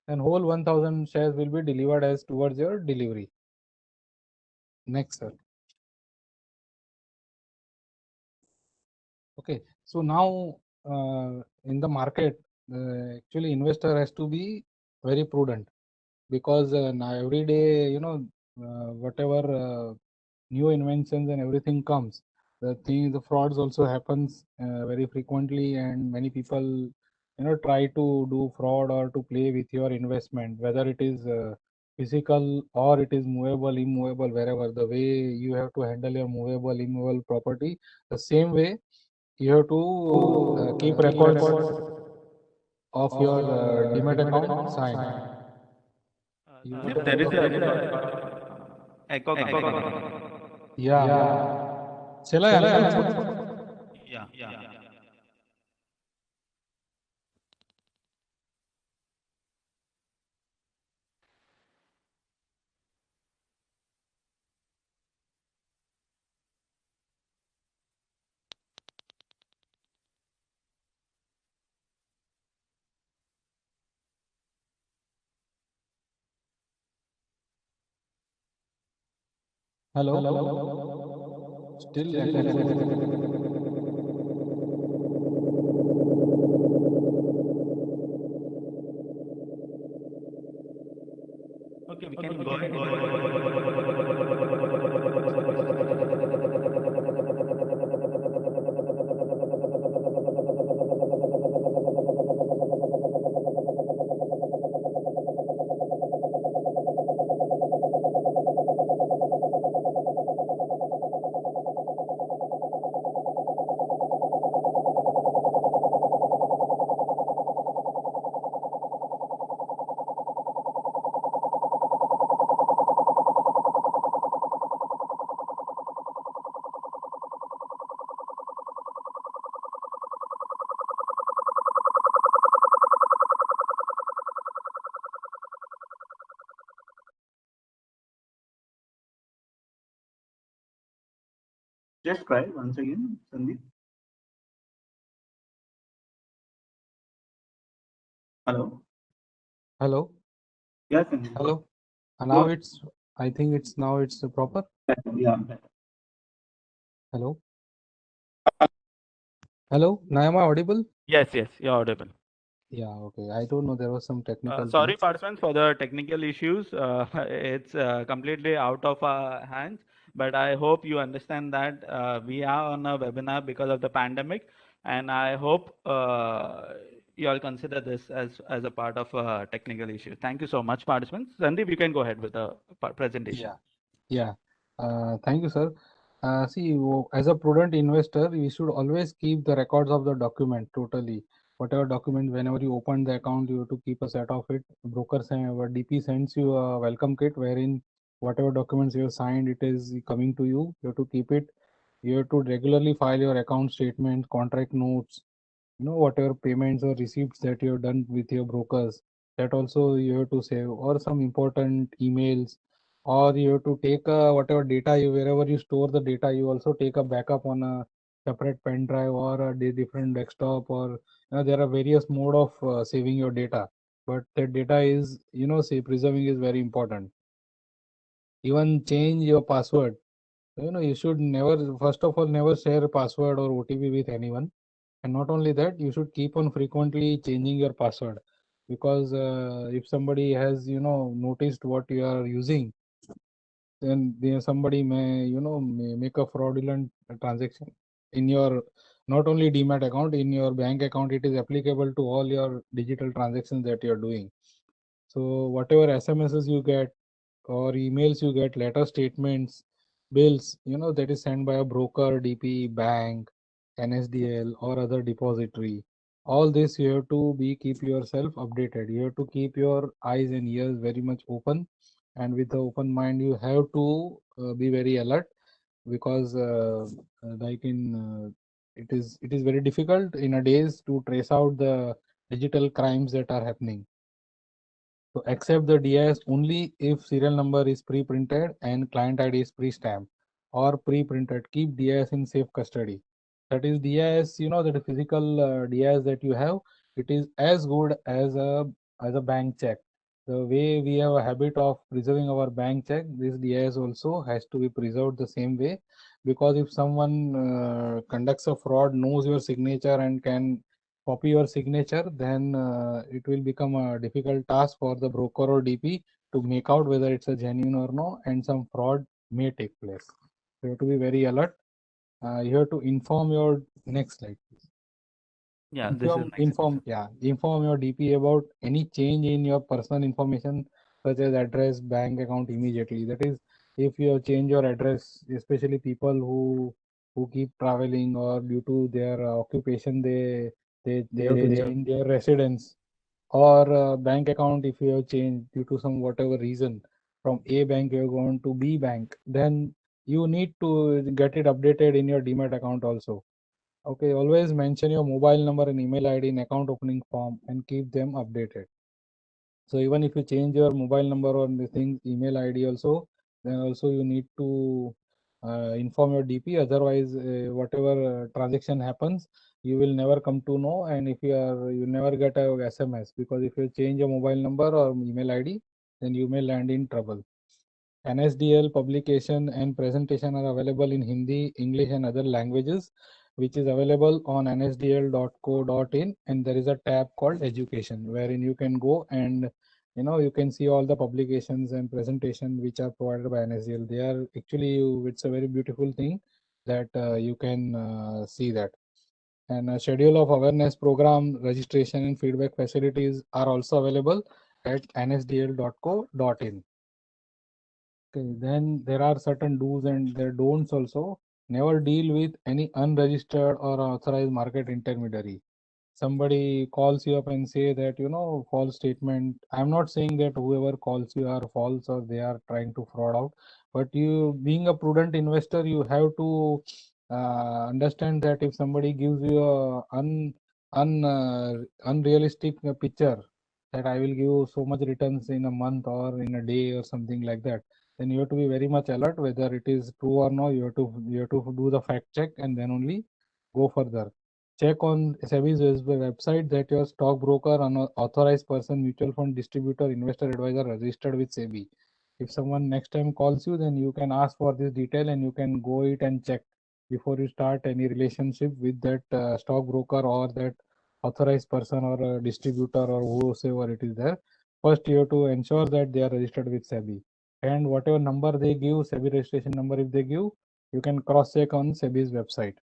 then whole 1,000 shares will be delivered as towards your delivery. Next, sir. Okay, so now in the market, actually investor has to be very prudent, because now every day, whatever new inventions and everything comes, the frauds also happens very frequently, and many people try to do fraud or to play with your investment, whether it is physical or it is movable, immovable, wherever. The way you have to handle your movable, immovable property, the same way you have to keep records of your demat account signed. You would Sandeep, there is have a echo coming. yeah. Shall I answer? Yeah, yeah. Hello? Still Okay, we can go ahead. Just try once again, Sandeep. Hello. hello? Yes, Sandeep. Hello? And Go now I think it's proper. ahead. Yeah. Hello? Hello? Now am I audible? Yes, yes, you're audible. Yeah, okay. I don't know. There was some technical Sorry, things. participants, for the technical issues. It's completely out of our hands, but I hope you understand that we are on a webinar because of the pandemic, and I hope you all consider this as a part of a technical issue. Thank you so much, participants. Sandeep, you can go ahead with the presentation. Yeah. Thank you, sir. See, as a prudent investor, we should always keep the records of the document totally. Whatever document, whenever you open the account, you have to keep a set of it. Broker or DP sends you a welcome kit wherein whatever documents you have signed, it is coming to you. You have to keep it. You have to regularly file your account statements, contract notes, whatever payments or receipts that you have done with your brokers. That also you have to save, or some important emails, or you have to take whatever data you, wherever you store the data, you also take a backup on a separate pen drive or a different desktop, or there are various mode of saving your data, but that data is, say, preserving is very important. Even change your password. You should never, first of all, never share password or OTP with anyone. And not only that, you should keep on frequently changing your password, because if somebody has, noticed what you are using, then somebody may, may make a fraudulent transaction in your, not only demat account, in your bank account. It is applicable to all your digital transactions that you're doing. So whatever SMSs you get or emails you get, letter statements, bills, that is sent by a broker, DP, bank, NSDL, or other depository. All this you have to keep yourself updated. You have to keep your eyes and ears very much open, and with the open mind, you have to be very alert, because like in it is very difficult in a days to trace out the digital crimes that are happening. So accept the DIS only if serial number is pre-printed and client ID is pre-stamped or pre-printed. Keep DIS in safe custody. That is DIS, that physical DIS that you have, it is as good as a bank check. The way we have a habit of preserving our bank check, this DIS also has to be preserved the same way, because if someone conducts a fraud, knows your signature and can copy your signature, then it will become a difficult task for the broker or DP to make out whether it's a genuine or no, and some fraud may take place. So you have to be very alert. You have to inform your next slide. Yeah, this is nice. Inform your DP about any change in your personal information such as address, bank account immediately. That is, if you have changed your address, especially people who keep traveling or due to their occupation, they change their residence, or bank account if you have changed due to some whatever reason from A bank you have gone to B bank, then you need to get it updated in your Demat account also. Okay, always mention your mobile number and email ID in account opening form and keep them updated. So even if you change your mobile number or the thing email ID also, then also you need to inform your DP. Otherwise, whatever transaction happens, you will never come to know. And if you never get a SMS, because if you change your mobile number or email ID, then you may land in trouble. NSDL publication and presentation are available in Hindi, English, and other languages, which is available on nsdl.co.in, and there is a tab called Education, wherein you can go and you can see all the publications and presentation which are provided by NSDL. They are actually it's a very beautiful thing that you can see that. And a schedule of awareness program registration and feedback facilities are also available at nsdl.co.in. Okay, then there are certain do's and there don'ts also. Never deal with any unregistered or authorized market intermediary. Somebody calls you up and say that, false statement. I'm not saying that whoever calls you are false or they are trying to fraud out, but you, being a prudent investor, you have to understand that if somebody gives you a unrealistic picture that I will give you so much returns in a month or in a day or something like that, then you have to be very much alert whether it is true or not. You have to do the fact check and then only go further. Check on SEBI's website that your stockbroker, authorized person, mutual fund distributor, investor advisor registered with SEBI. If someone next time calls you, then you can ask for this detail and you can go it and check before you start any relationship with that stockbroker or that authorized person or a distributor or whosoever it is there. First, you have to ensure that they are registered with SEBI, and whatever number they give, SEBI registration number if they give, you can cross check on SEBI's website.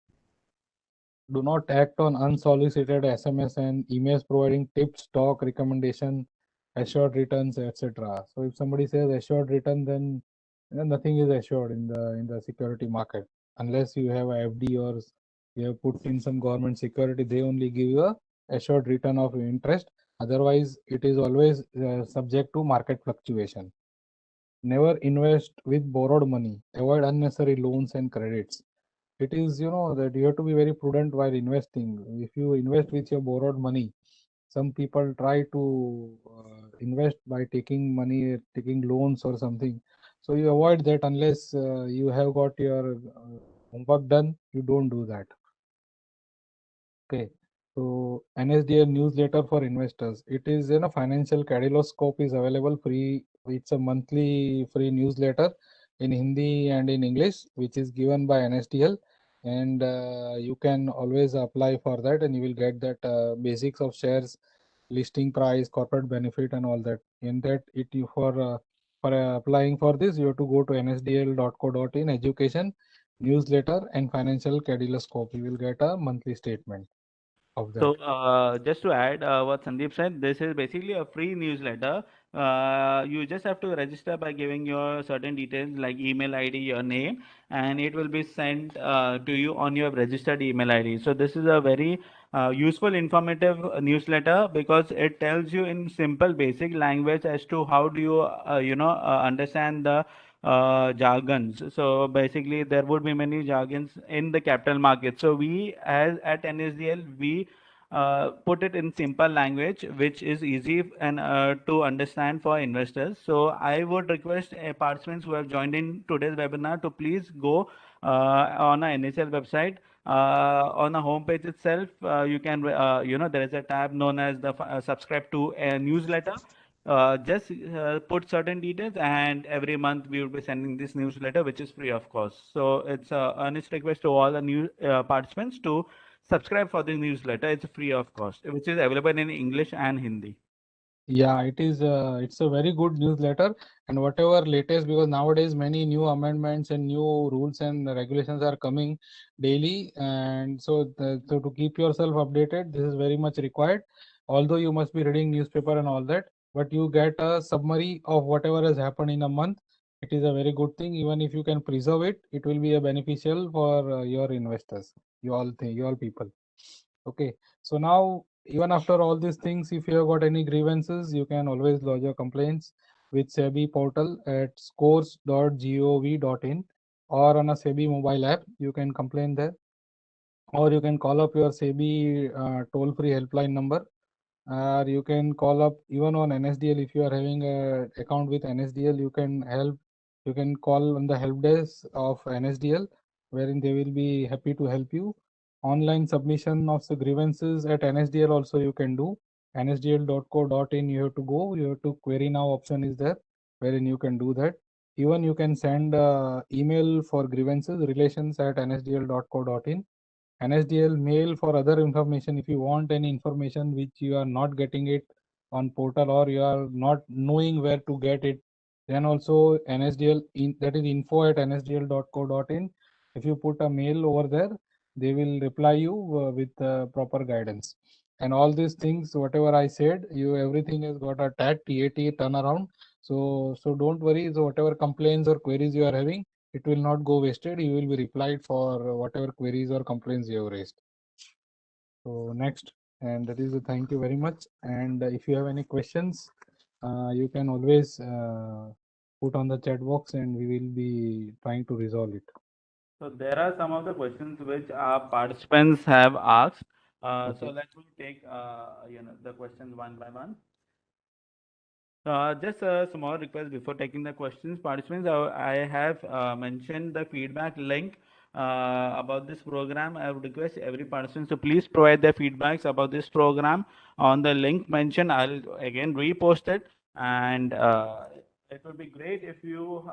Do not act on unsolicited SMS and emails providing tips, stock recommendation, assured returns, etc. So if somebody says assured return, then nothing is assured in the security market unless you have a FD or you have put in some government security. They only give you a assured return of interest. Otherwise, it is always subject to market fluctuation. Never invest with borrowed money. Avoid unnecessary loans and credits. It is that you have to be very prudent while investing. If you invest with your borrowed money, some people try to invest by taking loans or something. So you avoid that unless you have got your homework done. You don't do that. Okay. So NSDL newsletter for investors. It is financial kaleidoscope is available free. It's a monthly free newsletter in Hindi and in English, which is given by NSDL, and you can always apply for that, and you will get that basics of shares, listing price, corporate benefit, and all that. In that, it you for applying for this, you have to go to nsdl.co.in education newsletter and financial kaleidoscope. You will get a monthly statement of that. So, just to add what Sandeep said, this is basically a free newsletter. You just have to register by giving your certain details like email ID, your name, and it will be sent to you on your registered email ID. So, this is a very useful, informative newsletter because it tells you in simple, basic language as to how do you, understand the jargons. So basically, there would be many jargons in the capital market. So we, as at NSDL, we put it in simple language, which is easy and to understand for investors. So I would request participants who have joined in today's webinar to please go on our NSL website. On the homepage itself, you can, there is a tab known as the subscribe to a newsletter. just put certain details, and every month we will be sending this newsletter, which is free of cost. So it's a earnest request to all the new participants to subscribe for the newsletter. It's free of cost, which is available in English and Hindi. Yeah, it is. It's a very good newsletter, and whatever latest, because nowadays many new amendments and new rules and regulations are coming daily, and so to keep yourself updated, this is very much required. Although you must be reading newspaper and all that, but you get a summary of whatever has happened in a month. It is a very good thing. Even if you can preserve it, it will be a beneficial for your investors. You all people. Okay, so now even after all these things, if you have got any grievances, you can always lodge your complaints with SEBI portal at scores.gov.in or on a SEBI mobile app. You can complain there, or you can call up your SEBI toll-free helpline number, or you can call up even on NSDL. If you are having a account with NSDL, you can help. You can call on the help desk of NSDL, wherein they will be happy to help you. Online submission of the grievances at NSDL also you can do. nsdl.co.in you have to go. You have to query now option is there, wherein you can do that. Even you can send email for grievances relations at nsdl.co.in. NSDL mail for other information. If you want any information which you are not getting it on portal, or you are not knowing where to get it, then also NSDL that is info at nsdl.co.in. If you put a mail over there, they will reply you with proper guidance. And all these things, whatever I said, you everything has got a TAT turnaround. So don't worry. So whatever complaints or queries you are having, it will not go wasted. You will be replied for whatever queries or complaints you have raised. So next, and that is a thank you very much. And if you have any questions, you can always put on the chat box, and we will be trying to resolve it. So there are some of the questions which our participants have asked. So Okay. let me take the questions one by one. Just a small request before taking the questions, participants. I have mentioned the feedback link about this program. I would request every participant to please provide their feedbacks about this program on the link mentioned. I'll again repost it, and it would be great if you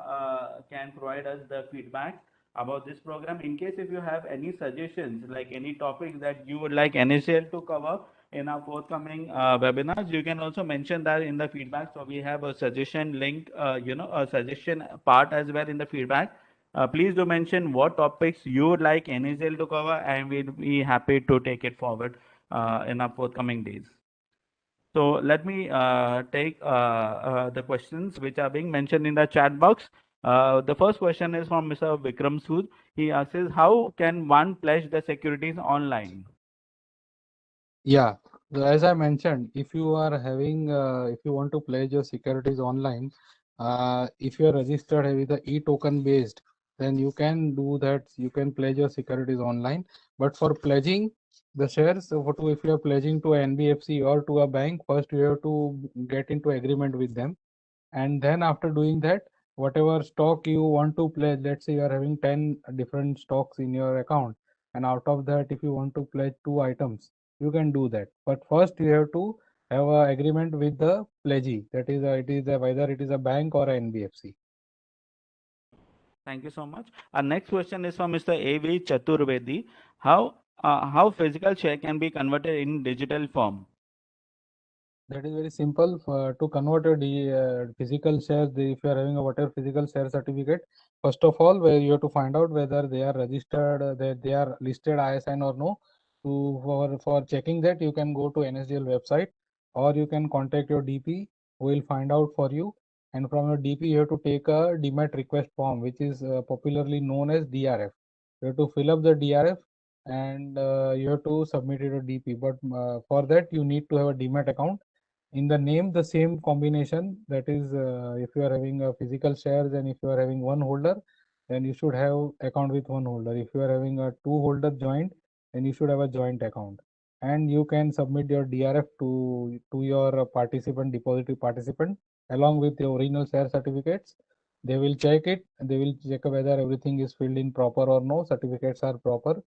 can provide us the feedback about this program. In case if you have any suggestions, like any topics that you would like NSL to cover in our forthcoming webinars, you can also mention that in the feedback. So we have a suggestion link, a suggestion part as well in the feedback. Please do mention what topics you would like NSL to cover, and we'll be happy to take it forward in our forthcoming days. So let me take the questions which are being mentioned in the chat box. The first question is from Mr. Vikram Sood. He asks, how can one pledge the securities online? Yeah. So as I mentioned, if you are having, if you want to pledge your securities online, if you are registered with the e-token based, then you can do that. You can pledge your securities online. But for pledging the shares, if you are pledging to an NBFC or to a bank, first you have to get into agreement with them. And then after doing that, whatever stock you want to pledge, let's say you are having 10 different stocks in your account, and out of that, if you want to pledge 2 items, you can do that. But first you have to have a agreement with the pledgee. That is, whether it is a bank or an NBFC. Thank you so much. Our next question is from Mr. A.V. Chaturvedi. How physical share can be converted in digital form? That is very simple. To convert a physical shares, if you are having a whatever physical share certificate, first of all, where you have to find out whether they are registered, that they are listed ISIN or no. For checking that, you can go to NSDL website, or you can contact your DP, who will find out for you. And from your DP, you have to take a DMAT request form, which is popularly known as DRF. You have to fill up the DRF, and you have to submit it to DP. But for that, you need to have a DMAT account. In the name, the same combination, that is, if you are having a physical shares and if you are having one holder, then you should have account with one holder. If you are having a two holder joint, then you should have a joint account. And you can submit your DRF to your participant, depository participant, along with the original share certificates. They will check it. They will check whether everything is filled in proper or no, certificates are proper.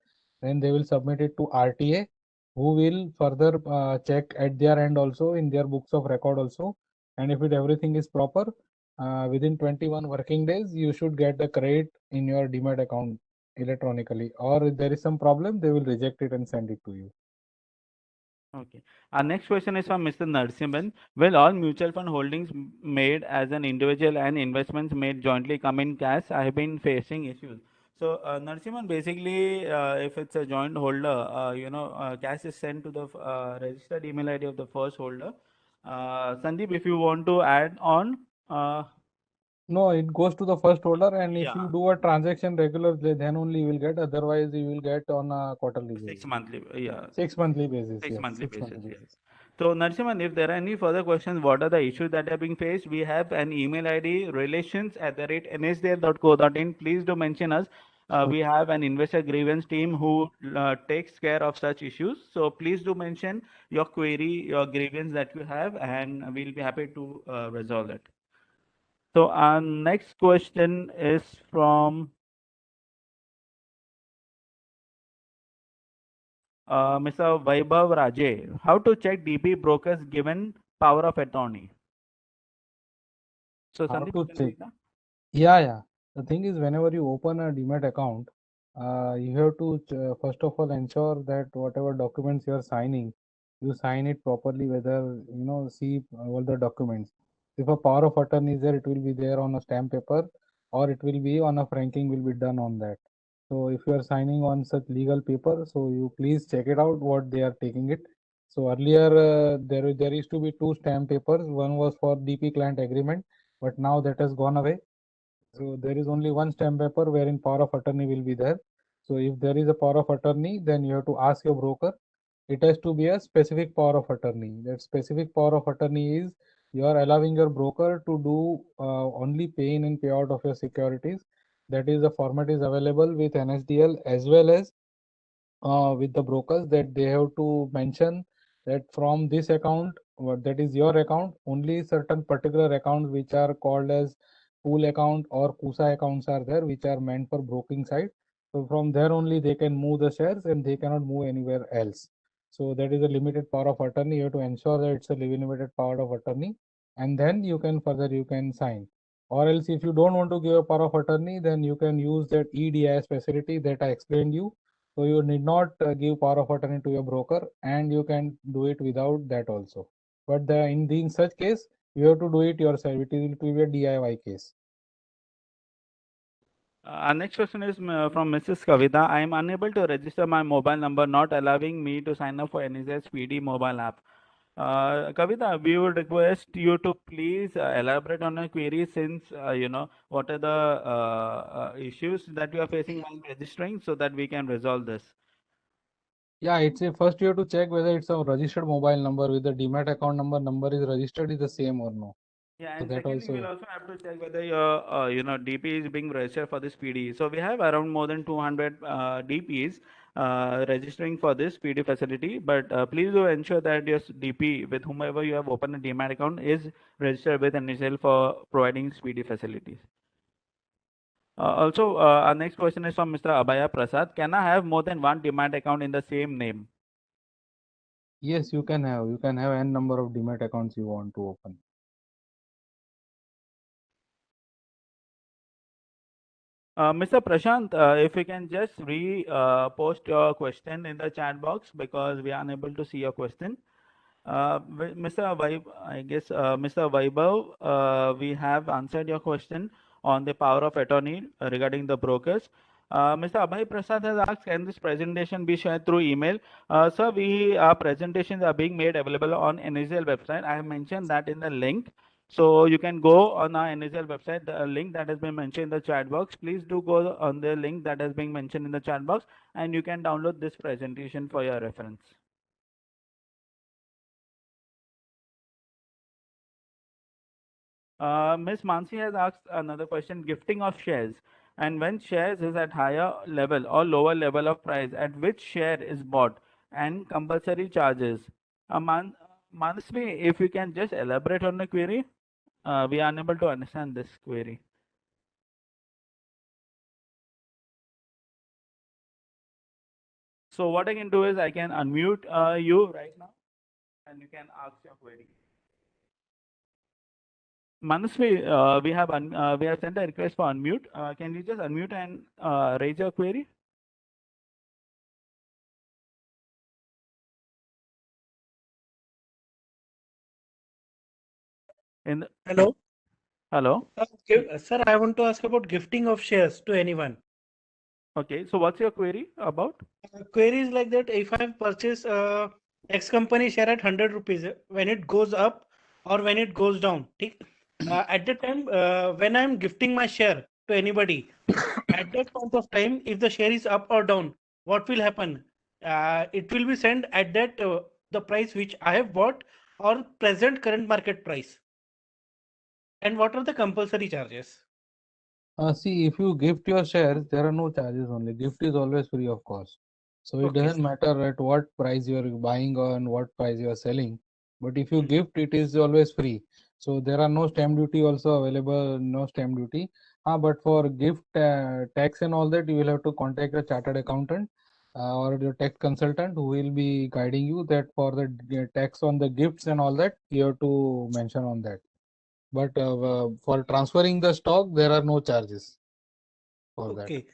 Then they will submit it to RTA, who will further check at their end also, in their books of record also, and if everything is proper, within 21 working days, you should get the credit in your Demat account electronically. Or if there is some problem, they will reject it and send it to you. Okay. Our next question is from Mr. Narsimhan. Will all mutual fund holdings made as an individual and investments made jointly come in cash? I have been facing issues. So, Narsimhan, basically, if it's a joint holder, cash is sent to the registered email ID of the first holder. Sandeep, if you want to add on, No, it goes to the first holder, and if yeah, you do a transaction regularly, then only you will get. Otherwise, you will get on a quarterly basis. 6 monthly, yeah, 6 monthly basis. six Yes, monthly 6 monthly basis, yeah. basis. So, Narsimhan, if there are any further questions, what are the issues that are being faced? We have an email ID, relations@nsdl.co.in. Please do mention us. We have an investor grievance team who takes care of such issues. So, please do mention your query, your grievance that you have, and we'll be happy to resolve it. So, our next question is from Mr. Vaibhav Raje. How to check DP brokers given power of attorney? So, How Sandeep, to you can check? take that. Yeah. The thing is, whenever you open a Demat account, you have to first of all ensure that whatever documents you are signing, you sign it properly. Whether see all the documents. If a power of attorney is there, it will be there on a stamp paper, or it will be on a franking will be done on that. So if you are signing on such legal paper, so you please check it out what they are taking it. So earlier there used to be two stamp papers. One was for DP client agreement, but now that has gone away. So there is only one stamp paper wherein power of attorney will be there. So if there is a power of attorney, then you have to ask your broker. It has to be a specific power of attorney. That specific power of attorney is you are allowing your broker to do only pay in and payout of your securities. That is, the format is available with NSDL as well as with the brokers, that they have to mention that from this account, that is your account, only certain particular accounts which are called as pool account or KUSA accounts are there, which are meant for broking side. So from there only they can move the shares and they cannot move anywhere else. So that is a limited power of attorney. You have to ensure that it's a limited power of attorney, and then you can sign. Or else if you don't want to give a power of attorney, then you can use that EDIS facility that I explained you. So you need not give power of attorney to your broker, and you can do it without that also. But in such case, you have to do it yourself. It will be a DIY case. Our next question is from Mrs. Kavita. I am unable to register my mobile number, not allowing me to sign up for NSS PD mobile app. Kavita, we would request you to please elaborate on your query, since what are the issues that you are facing while registering, so that we can resolve this. Yeah, it's a first you have to check whether it's a registered mobile number with the Demat account number is registered is the same or no. Yeah, So and that secondly, we'll also. also have to check whether your DP is being registered for this PD. So we have around more than 200 DPs registering for this PD facility, but please do ensure that your DP with whomever you have opened a Demat account is registered with NSL for providing PD facilities. Also, our next question is from Mr. Abhaya Prasad. Can I have more than one Demat account in the same name? Yes, you can have n number of Demat accounts you want to open. Mr. Prashant, if you can just post your question in the chat box, because we are unable to see your question. Mr. I guess Mr. Vaibhav, we have answered your question on the power of attorney regarding the brokers. Mr. Abhay Prasad has asked, can this presentation be shared through email? Sir, our presentations are being made available on NSDL website. I have mentioned that in the link. So you can go on our NSDL website, the link that has been mentioned in the chat box. Please do go on the link that has been mentioned in the chat box, and you can download this presentation for your reference. Ms. Mansi has asked another question: gifting of shares, and when shares is at higher level or lower level of price, at which share is bought, and compulsory charges. Manasvi, if you can just elaborate on the query, we are unable to understand this query. So what I can do is I can unmute you right now, and you can ask your query. Manusri, we have sent a request for unmute. Can you just unmute and raise your query? Hello. Hello. Sir, I want to ask about gifting of shares to anyone. Okay. So what's your query about? Query is like that: if I purchase X company share at 100 rupees, when it goes up or when it goes down, at the time when I'm gifting my share to anybody, at that point of time, if the share is up or down, what will happen? It will be sent at that the price which I have bought or present current market price. And what are the compulsory charges? See, if you gift your shares, there are no charges only. Gift is always free of cost. So it Okay. doesn't matter at what price you are buying or and what price you are selling. But if you Hmm. gift, it is always free. So there are no stamp duty also available, no stamp duty. But for gift tax and all that, you will have to contact a chartered accountant or your tax consultant who will be guiding you that for the tax on the gifts and all that, you have to mention on that. But for transferring the stock, there are no charges for that. Okay.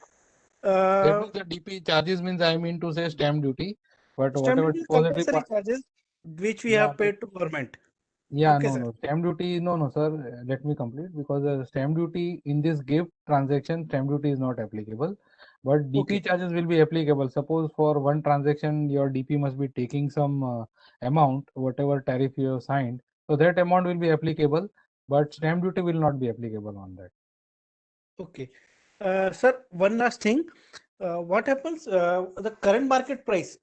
That means the DP charges means I mean to say stamp duty, but Stamp whatever duty is depository compulsory part, charges which we yeah, have paid to government. yeah, Okay, no, sir. no, stamp duty, no, sir. Let me complete because stamp duty in this gift transaction, stamp duty is not applicable, but DP Okay. charges will be applicable. Suppose for one transaction, your DP must be taking some amount, whatever tariff you have signed, so that amount will be applicable, but stamp duty will not be applicable on that. Okay. Sir, one last thing. What happens? The current market price.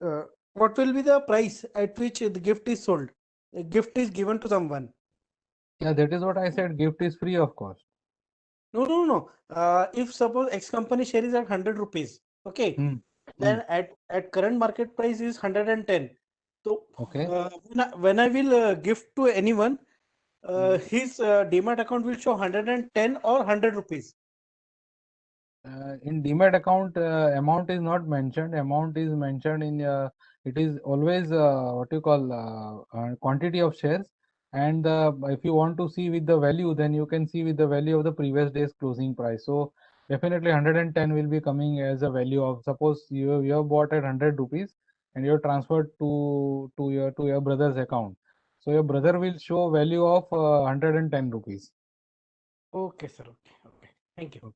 What will be the price at which the gift is sold? A gift is given to someone. Yeah, that is what I said. Gift is free of cost. No. If suppose X company share is at 100 rupees, okay, Hmm. then at current market price is 110. So Okay. when I will gift to anyone, Hmm. his Demat account will show 110 or 100 rupees. In Demat account, amount is not mentioned. Amount is mentioned in it is always what you call quantity of shares. And if you want to see with the value, then you can see with the value of the previous day's closing price. So definitely 110 will be coming as a value of, suppose you have bought at 100 rupees and you have transferred to your brother's account. So your brother will show value of 110 rupees. Okay, sir. Okay. Thank you.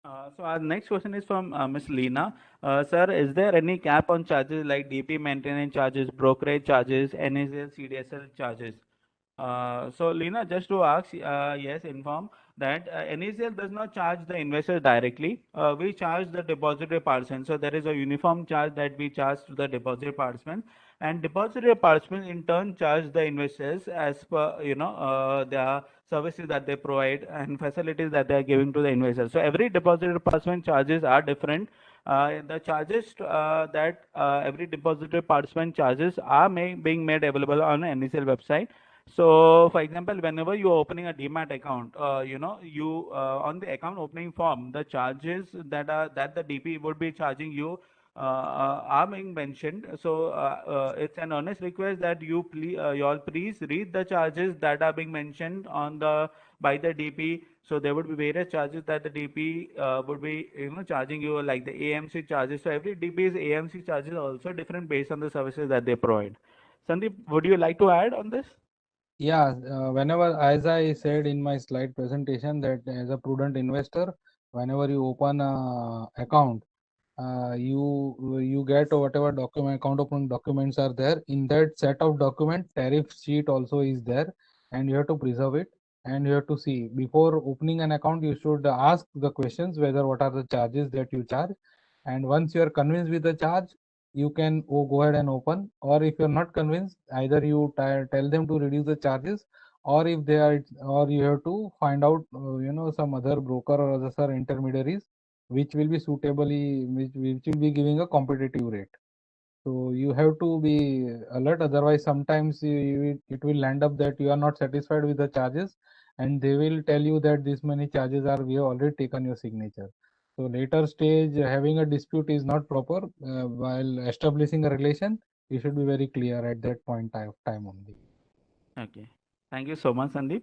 So our next question is from Ms. Leena. Sir, is there any cap on charges like DP maintenance charges, brokerage charges, NSL, CDSL charges? So Leena, just to ask, yes, inform that NSL does not charge the investor directly. We charge the depository participant. So there is a uniform charge that we charge to the depository participant, and depository participant in turn charge the investors as per their services that they provide and facilities that they are giving to the investors. So every depository participant charges are different. The charges that every depository participant charges are being made available on NSL website. So, for example, whenever you are opening a Demat account, you on the account opening form, the charges that the DP would be charging you are being mentioned. So, it's an honest request that you all please read the charges that are being mentioned on the by the DP. So there would be various charges that the DP would be charging you, like the AMC charges. So every DP's AMC charges are also different based on the services that they provide. Sandeep, would you like to add on this? Yeah, whenever, as I said in my slide presentation, that as a prudent investor, whenever you open a account, you get whatever document account opening documents are there. In that set of document, tariff sheet also is there, and you have to preserve it. And you have to see before opening an account, you should ask the questions whether what are the charges that you charge. And once you are convinced with the charge, you can go ahead and open. Or if you're not convinced, either you tell them to reduce the charges, or if they are, or you have to find out some other broker or other intermediaries which will be suitably, which will be giving a competitive rate. So you have to be alert, otherwise sometimes it will end up that you are not satisfied with the charges and they will tell you that this many charges are, we have already taken your signature. So later stage, having a dispute is not proper. While establishing a relation, you should be very clear at that point of time only. Okay. Thank you so much, Sandeep.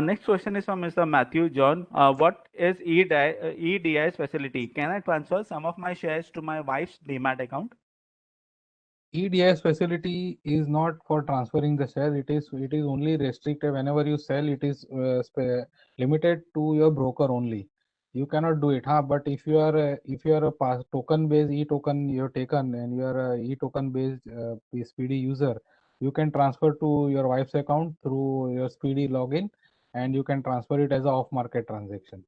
Next question is from Mr. Matthew John. What is EDIS facility? Can I transfer some of my shares to my wife's Demat account? EDIS facility is not for transferring the share. It is only restricted whenever you sell. It is limited to your broker only. You cannot do it, huh? But if you are a token based e-token you have taken and you are a e-token based Speedy user, you can transfer to your wife's account through your Speedy login, and you can transfer it as a off-market transaction.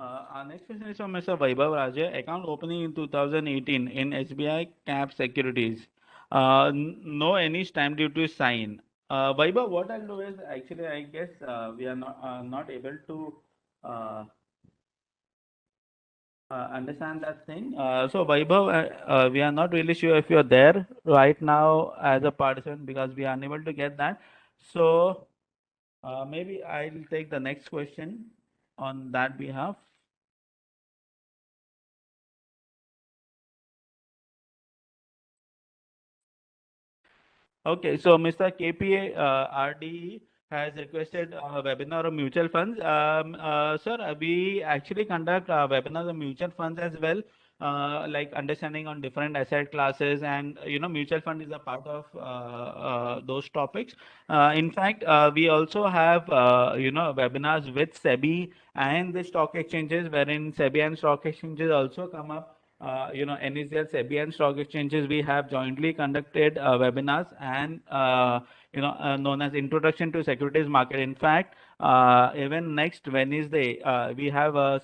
Our next question is from Mr. Vaibhav Raja. Account opening in 2018 in SBI Cap Securities. No any stamp duty sign. Vaibhav, what I'll do is actually I guess we are not able to understand that thing. So Vaibhav, we are not really sure if you're there right now as a participant because we are unable to get that. So maybe I'll take the next question on that behalf. Okay, so Mr. KPA RDE has requested a webinar on mutual funds. Sir, we actually conduct webinars on mutual funds as well, like understanding on different asset classes, and mutual fund is a part of those topics. In fact, we also have webinars with SEBI and the stock exchanges, wherein SEBI and stock exchanges also come up. NSDL, SEBI and stock exchanges, we have jointly conducted webinars and known as Introduction to Securities Market. In fact, even next Wednesday, we have a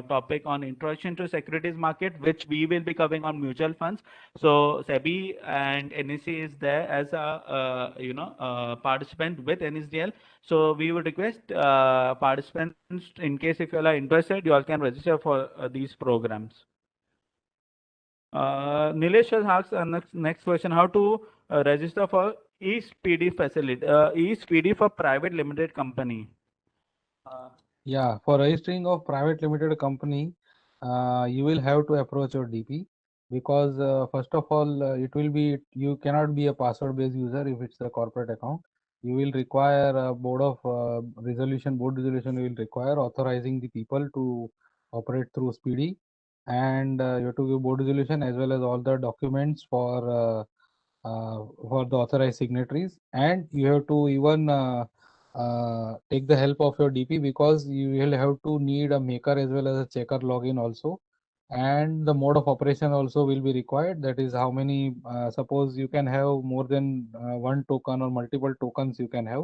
topic on Introduction to Securities Market, which we will be covering on mutual funds. So SEBI and NSE is there as a participant with NSDL. So we would request participants, in case if you all are interested, you all can register for these programs. Nilesh has asked next question: how to register for eSpeedy facility, eSpeedy for private limited company? Yeah, for registering of private limited company, you will have to approach your DP, because first of all, you cannot be a password based user if it's a corporate account. You will require a board resolution you will require authorizing the people to operate through Speedy, and you have to give board resolution as well as all the documents for the authorized signatories, and you have to even take the help of your DP, because you will have to need a maker as well as a checker login also, and the mode of operation also will be required. That is how many, suppose you can have more than one token or multiple tokens you can have,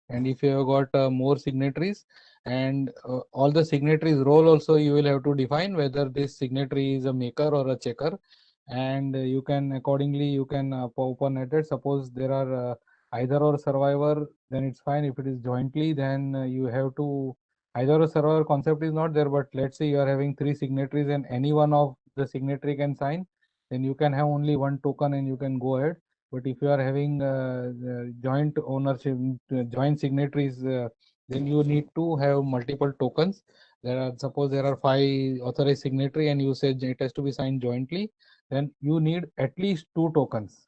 and if you have got more signatories, and all the signatories role also you will have to define whether this signatory is a maker or a checker, and you can accordingly you can open it. Suppose there are either or survivor, then it's fine. If it is jointly, then you have to, either or survivor concept is not there, but let's say you are having 3 signatories and any one of the signatory can sign, then you can have only one token and you can go ahead. But if you are having joint ownership, joint signatories, then you need to have multiple tokens. Suppose there are 5 authorized signatory and you said it has to be signed jointly, then you need at least 2 tokens.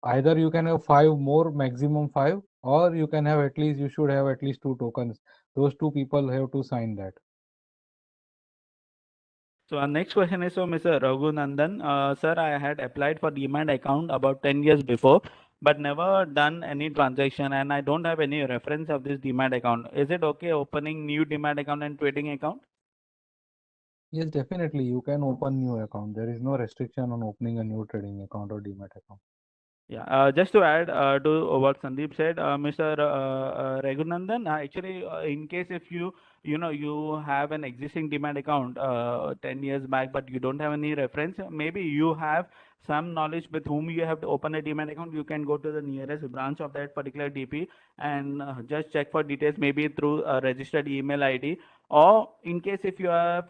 Either you can have 5 more, maximum 5, or you can have you should have at least 2 tokens. Those 2 people have to sign that. So our next question is from Mr. Raghunandan. Sir, I had applied for Demat account about 10 years before, but never done any transaction, and I don't have any reference of this Demat account. Is it okay opening new Demat account and trading account? Yes, definitely. You can open new account. There is no restriction on opening a new trading account or Demat account. Yeah, just to add to what Sandeep said, Mr. Raghunandan, actually, in case if you have an existing Demat account 10 years back, but you don't have any reference, maybe you have some knowledge with whom you have to open a Demat account, you can go to the nearest branch of that particular DP and just check for details, maybe through a registered email ID. Or in case if you have,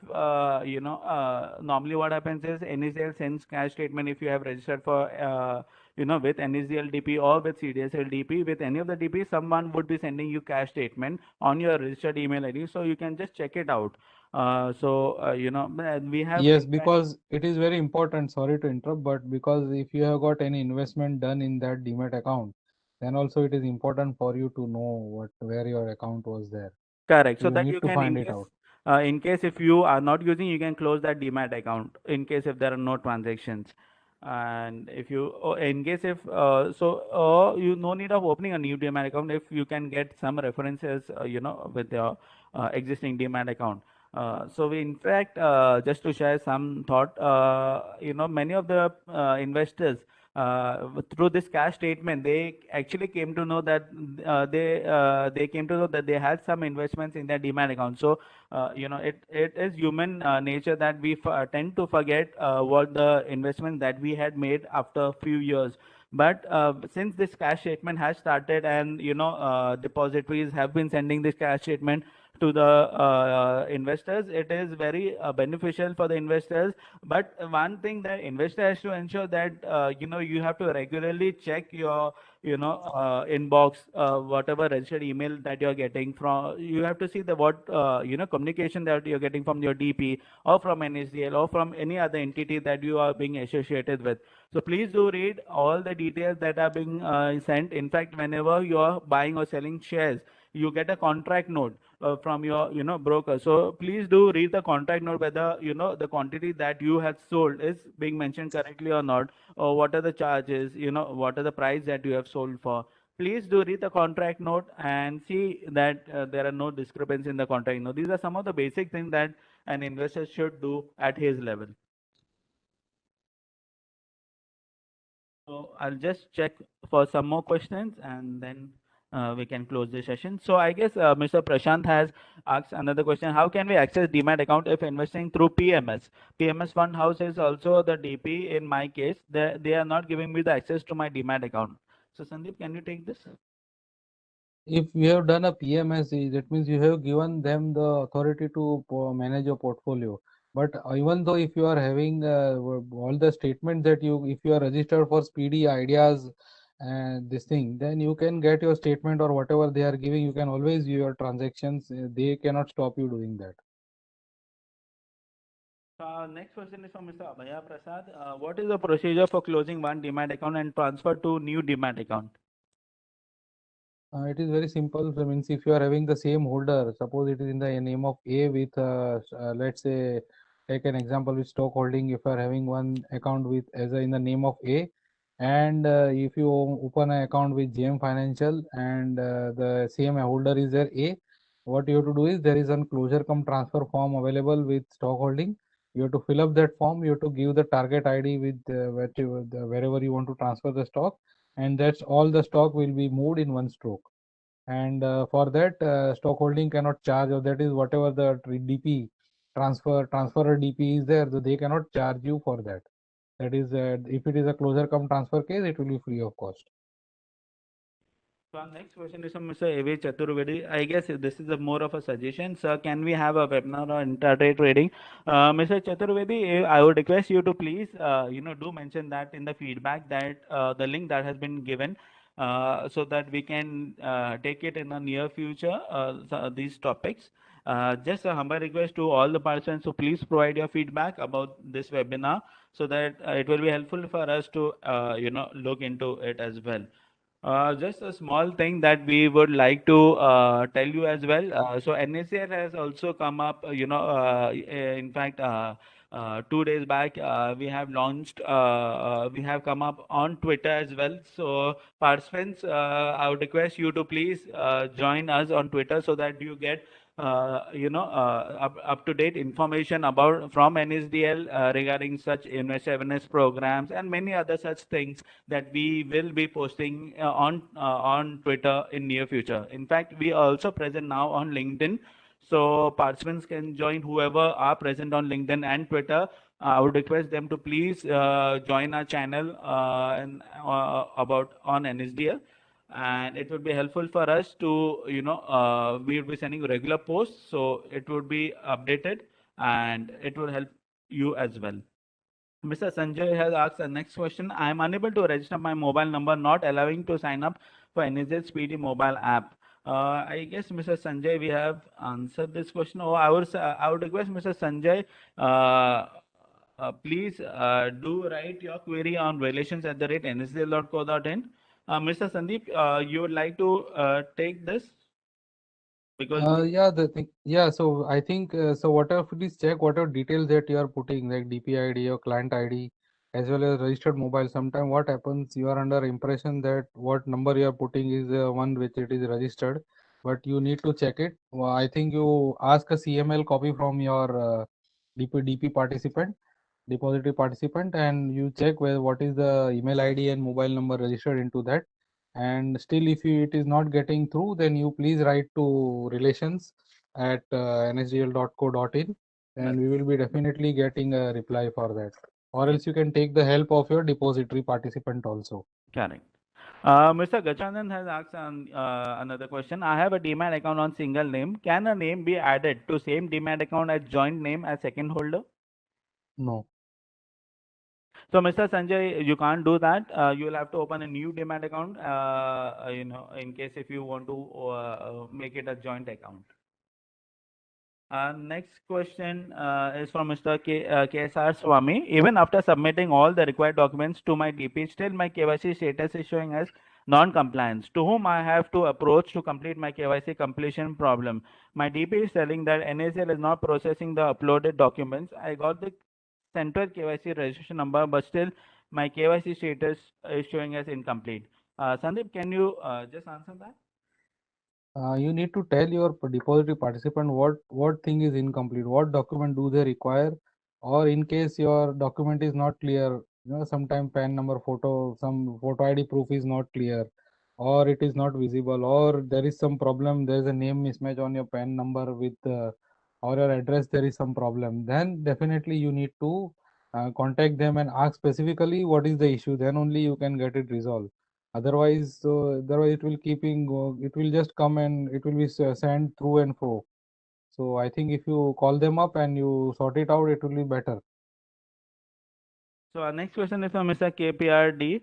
normally what happens is NSDL sends cash statement if you have registered for with NSDL DP or with CDSL DP. With any of the DP, someone would be sending you cash statement on your registered email ID, so you can just check it out. We have Yes, in fact- because it is very important. Sorry to interrupt, but because if you have got any investment done in that Demat account, then also it is important for you to know where your account was there. correct. So So you that need you to can, find it out. in case if you are not using, you can close that Demat account in case if there are no transactions. And if you, in case if, you no need of opening a new Demat account if you can get some references, with your existing Demat account. In fact, just to share some thought, many of the investors through this cash statement, they actually came to know that they came to know that they had some investments in their Demat account. So it is human nature that we tend to forget what the investment that we had made after a few years. But since this cash statement has started, and depositories have been sending this cash statement to the investors, it is very beneficial for the investors. But one thing that investor has to ensure that you have to regularly check your inbox, whatever registered email that you're getting from. You have to see the what communication that you're getting from your DP or from NSDL or from any other entity that you are being associated with. So please do read all the details that are being sent. In fact, whenever you are buying or selling shares, you get a contract note from your broker. So please do read the contract note whether the quantity that you have sold is being mentioned correctly or not, or what are the charges, what are the price that you have sold for. Please do read the contract note and see that there are no discrepancies in the contract note. These are some of the basic things that an investor should do at his level. So I'll just check for some more questions, and then we can close the session. So I guess Mr. Prashant has asked another question. How can we access Demat account if investing through PMS? PMS Fund House is also the DP in my case. They are not giving me the access to my Demat account. So Sandeep, can you take this? If you have done a PMS, that means you have given them the authority to manage your portfolio. But even though if you are having all the statements that if you are registered for Speedy Ideas and this thing, then you can get your statement or whatever they are giving. You can always view your transactions. They cannot stop you doing that. Next question is from Mr. Abhaya Prasad. What is the procedure for closing one Demat account and transfer to new Demat account? It is very simple. So means if you are having the same holder, suppose it is in the name of A with, let's say, take an example with stock holding. If you are having one account with in the name of A, and if you open an account with JM Financial and the same holder is there A, what you have to do is there is a closure cum transfer form available with stock holding. You have to fill up that form. You have to give the target ID with wherever you want to transfer the stock, and that's all. The stock will be moved in one stroke. And for that, stock holding cannot charge, or that is whatever the DP transferor DP is there, so they cannot charge you for that. That is, if it is a closure cum transfer case, it will be free of cost. So our next question is from Mr. A.V. Chaturvedi. I guess this is more of a suggestion. Sir, can we have a webinar on intraday trading? Mr. Chaturvedi, I would request you to please, do mention that in the feedback that the link that has been given, so that we can take it in the near future, these topics. Just a humble request to all the participants, so please provide your feedback about this webinar so that it will be helpful for us to, look into it as well. Just a small thing that we would like to tell you as well. So NACL has also come up, in fact, 2 days back, we have launched, we have come up on Twitter as well. So participants, I would request you to please join us on Twitter so that you get up to date information about from NSDL regarding such investor awareness programs and many other such things that we will be posting on Twitter in near future. In fact, we are also present now on LinkedIn, so participants can join whoever are present on LinkedIn and Twitter. I would request them to please join our channel and about on NSDL, and it would be helpful for us to we will be sending regular posts, so it would be updated and it will help you as well. Mr. Sanjay has asked the next question. I am unable to register my mobile number, not allowing to sign up for NSDL Speedy mobile app. I guess Mr. Sanjay, we have answered this question. Oh, I would request Mr. Sanjay, please do write your query on relations@nsdl.co.in. Mr. Sandeep, you would like to take this because Yeah, the thing, yeah, so I think, so whatever, please check whatever details that you are putting, like DP ID or client ID, as well as registered mobile. Sometime what happens, you are under impression that what number you are putting is one which it is registered, but you need to check it. Well, I think you ask a CML copy from your DP participant, depository participant, and you check where what is the email ID and mobile number registered into that. And still, if it is not getting through, then you please write to relations@nsdl.co.in, and we will be definitely getting a reply for that. Or else you can take the help of your depository participant also. correct. Mr. Gachanand has asked another question. I have a Demat account on single name. Can a name be added to same Demat account as joint name as second holder? No. So, Mr. Sanjay, you can't do that. You will have to open a new Demat account, in case if you want to make it a joint account. Next question is from Mr. KSR Swami. Even after submitting all the required documents to my DP, still my KYC status is showing as non-compliance. To whom I have to approach to complete my KYC completion problem? My DP is telling that NACL is not processing the uploaded documents. I got the central KYC registration number, but still my KYC status is showing as incomplete. Sandeep, can you just answer that? You need to tell your depository participant what thing is incomplete, what document do they require, or in case your document is not clear, sometime PAN number, some photo ID proof is not clear, or it is not visible, or there is some problem, there is a name mismatch on your PAN number with or your address, there is some problem, then definitely you need to contact them and ask specifically what is the issue, then only you can get it resolved. Otherwise, it will it will just come and it will be sent through and fro. So I think if you call them up and you sort it out, it will be better. So our next question is from Mr. KPRD.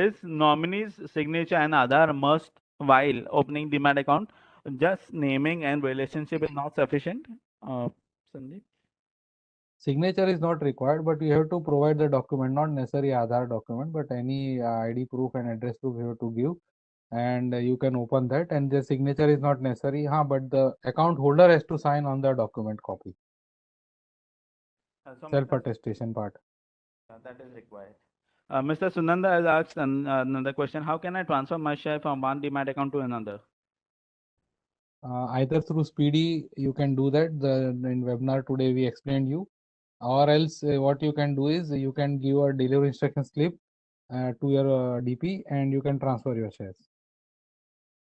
Is nominee's signature and Aadhaar must while opening Demat account? Just naming and relationship is not sufficient. Sandeep? Signature is not required, but you have to provide the document, not necessarily Aadhaar document, but any ID proof and address proof you have to give, and you can open that. And the signature is not necessary, but the account holder has to sign on the document copy. So Self attestation part. that is required. Mr. Sunanda has asked another question. How can I transfer my share from one Demat account to another? Either through Speedy, you can do that. In webinar today we explained you, or else what you can do is you can give a delivery instruction slip to your DP and you can transfer your shares.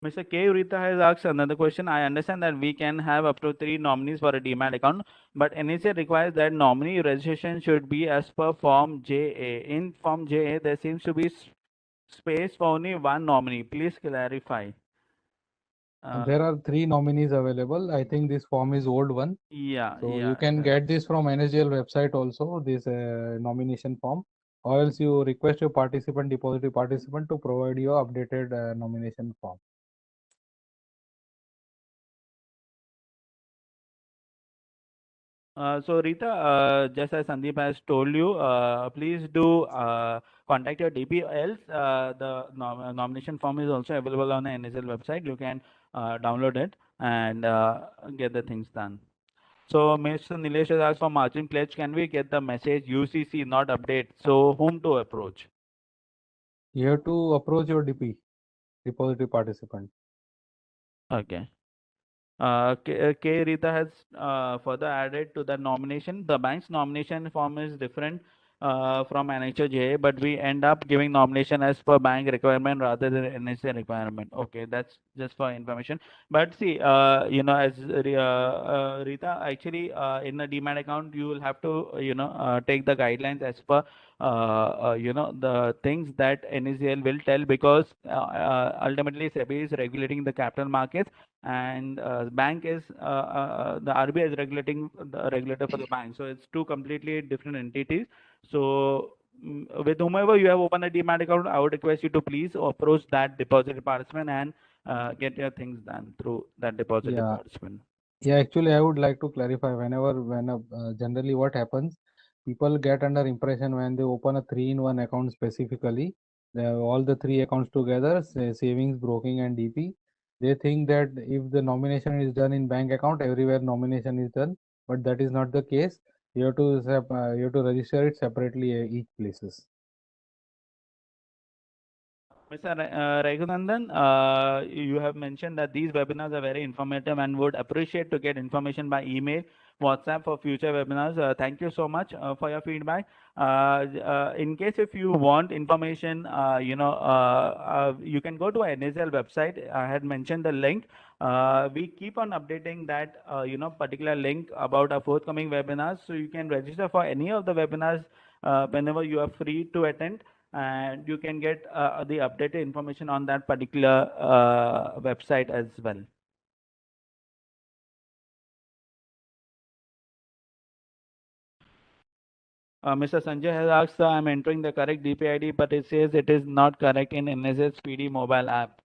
Mr. K. Urita has asked another question. I understand that we can have up to 3 nominees for a Demat account, but NSA requires that nominee registration should be as per Form JA. In Form JA, there seems to be space for only one nominee. Please clarify. There are 3 nominees available. I think this form is old one. Yeah. So you can get this from NSDL website also, this nomination form, or else you request your depository participant to provide your updated nomination form. So Rita, just as Sandeep has told you, please do contact your DP. Else, the nomination form is also available on the NSL website. You can download it and get the things done. So Mr. Nilesh has asked for margin pledge. Can we get the message UCC not update? So whom to approach? You have to approach your DP, depository participant. Okay. K. Rita has further added to the nomination. The bank's nomination form is different from NHOJ, but we end up giving nomination as per bank requirement rather than NHA requirement. Okay, that's just for information. But see, as Rita, actually, in a Demat account, you will have to, take the guidelines as per, the things that NSDL will tell because ultimately SEBI is regulating the capital markets and bank is the RBI is regulating the regulator for the bank. So it's two completely different entities. So with whomever you have opened a Demat account, I would request you to please approach that deposit participant and get your things done through that deposited Yeah. participant. Yeah, actually, I would like to clarify generally what happens, people get under impression when they open a 3-in-1 account specifically, all the three accounts together, savings, broking, and DP. They think that if the nomination is done in bank account, everywhere nomination is done, but that is not the case. You have to you have to register it separately each places. Mr. Raghunandan, you have mentioned that these webinars are very informative and would appreciate to get information by email, WhatsApp for future webinars. Thank you so much for your feedback. In case if you want information, you can go to our NSL website. I had mentioned the link. We keep on updating that, particular link about our forthcoming webinars. So you can register for any of the webinars whenever you are free to attend, and you can get the updated information on that particular website as well. Mr. Sanjay has asked, I'm entering the correct DPID, but it says it is not correct in NSS PD mobile app.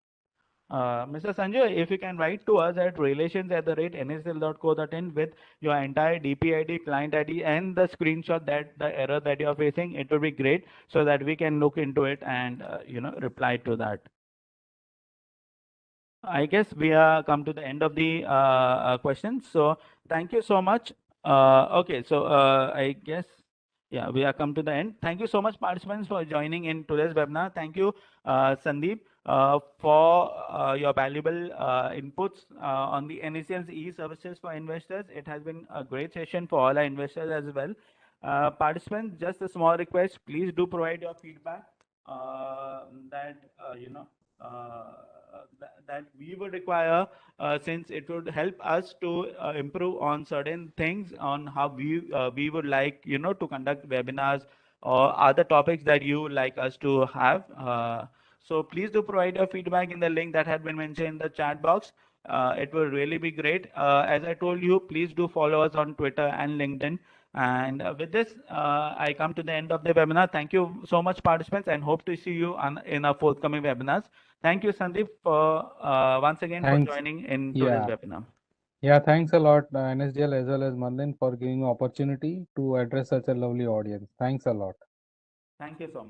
Mr. Sanjay, if you can write to us at relations@nsl.co.in with your entire DPID, client ID, and the screenshot that the error that you are facing, it would be great so that we can look into it and reply to that. I guess we are come to the end of the questions. So thank you so much. Okay, so I guess, yeah, we are come to the end. Thank you so much, participants, for joining in today's webinar. Thank you, Sandeep, for your valuable inputs on the NSL's e-services for investors. It has been a great session for all our investors as well. Participants, just a small request, please do provide your feedback that that we would require, since it would help us to improve on certain things on how we would like to conduct webinars or other topics that you would like us to have. So please do provide your feedback in the link that had been mentioned in the chat box. It will really be great. As I told you, please do follow us on Twitter and LinkedIn. And with this, I come to the end of the webinar. Thank you so much, participants, and hope to see you in our forthcoming webinars. Thank you, Sandeep, for once again Thanks. for joining in today's Yeah. webinar. Yeah, thanks a lot, NSDL as well as Marlin, for giving opportunity to address such a lovely audience. Thanks a lot. Thank you so much.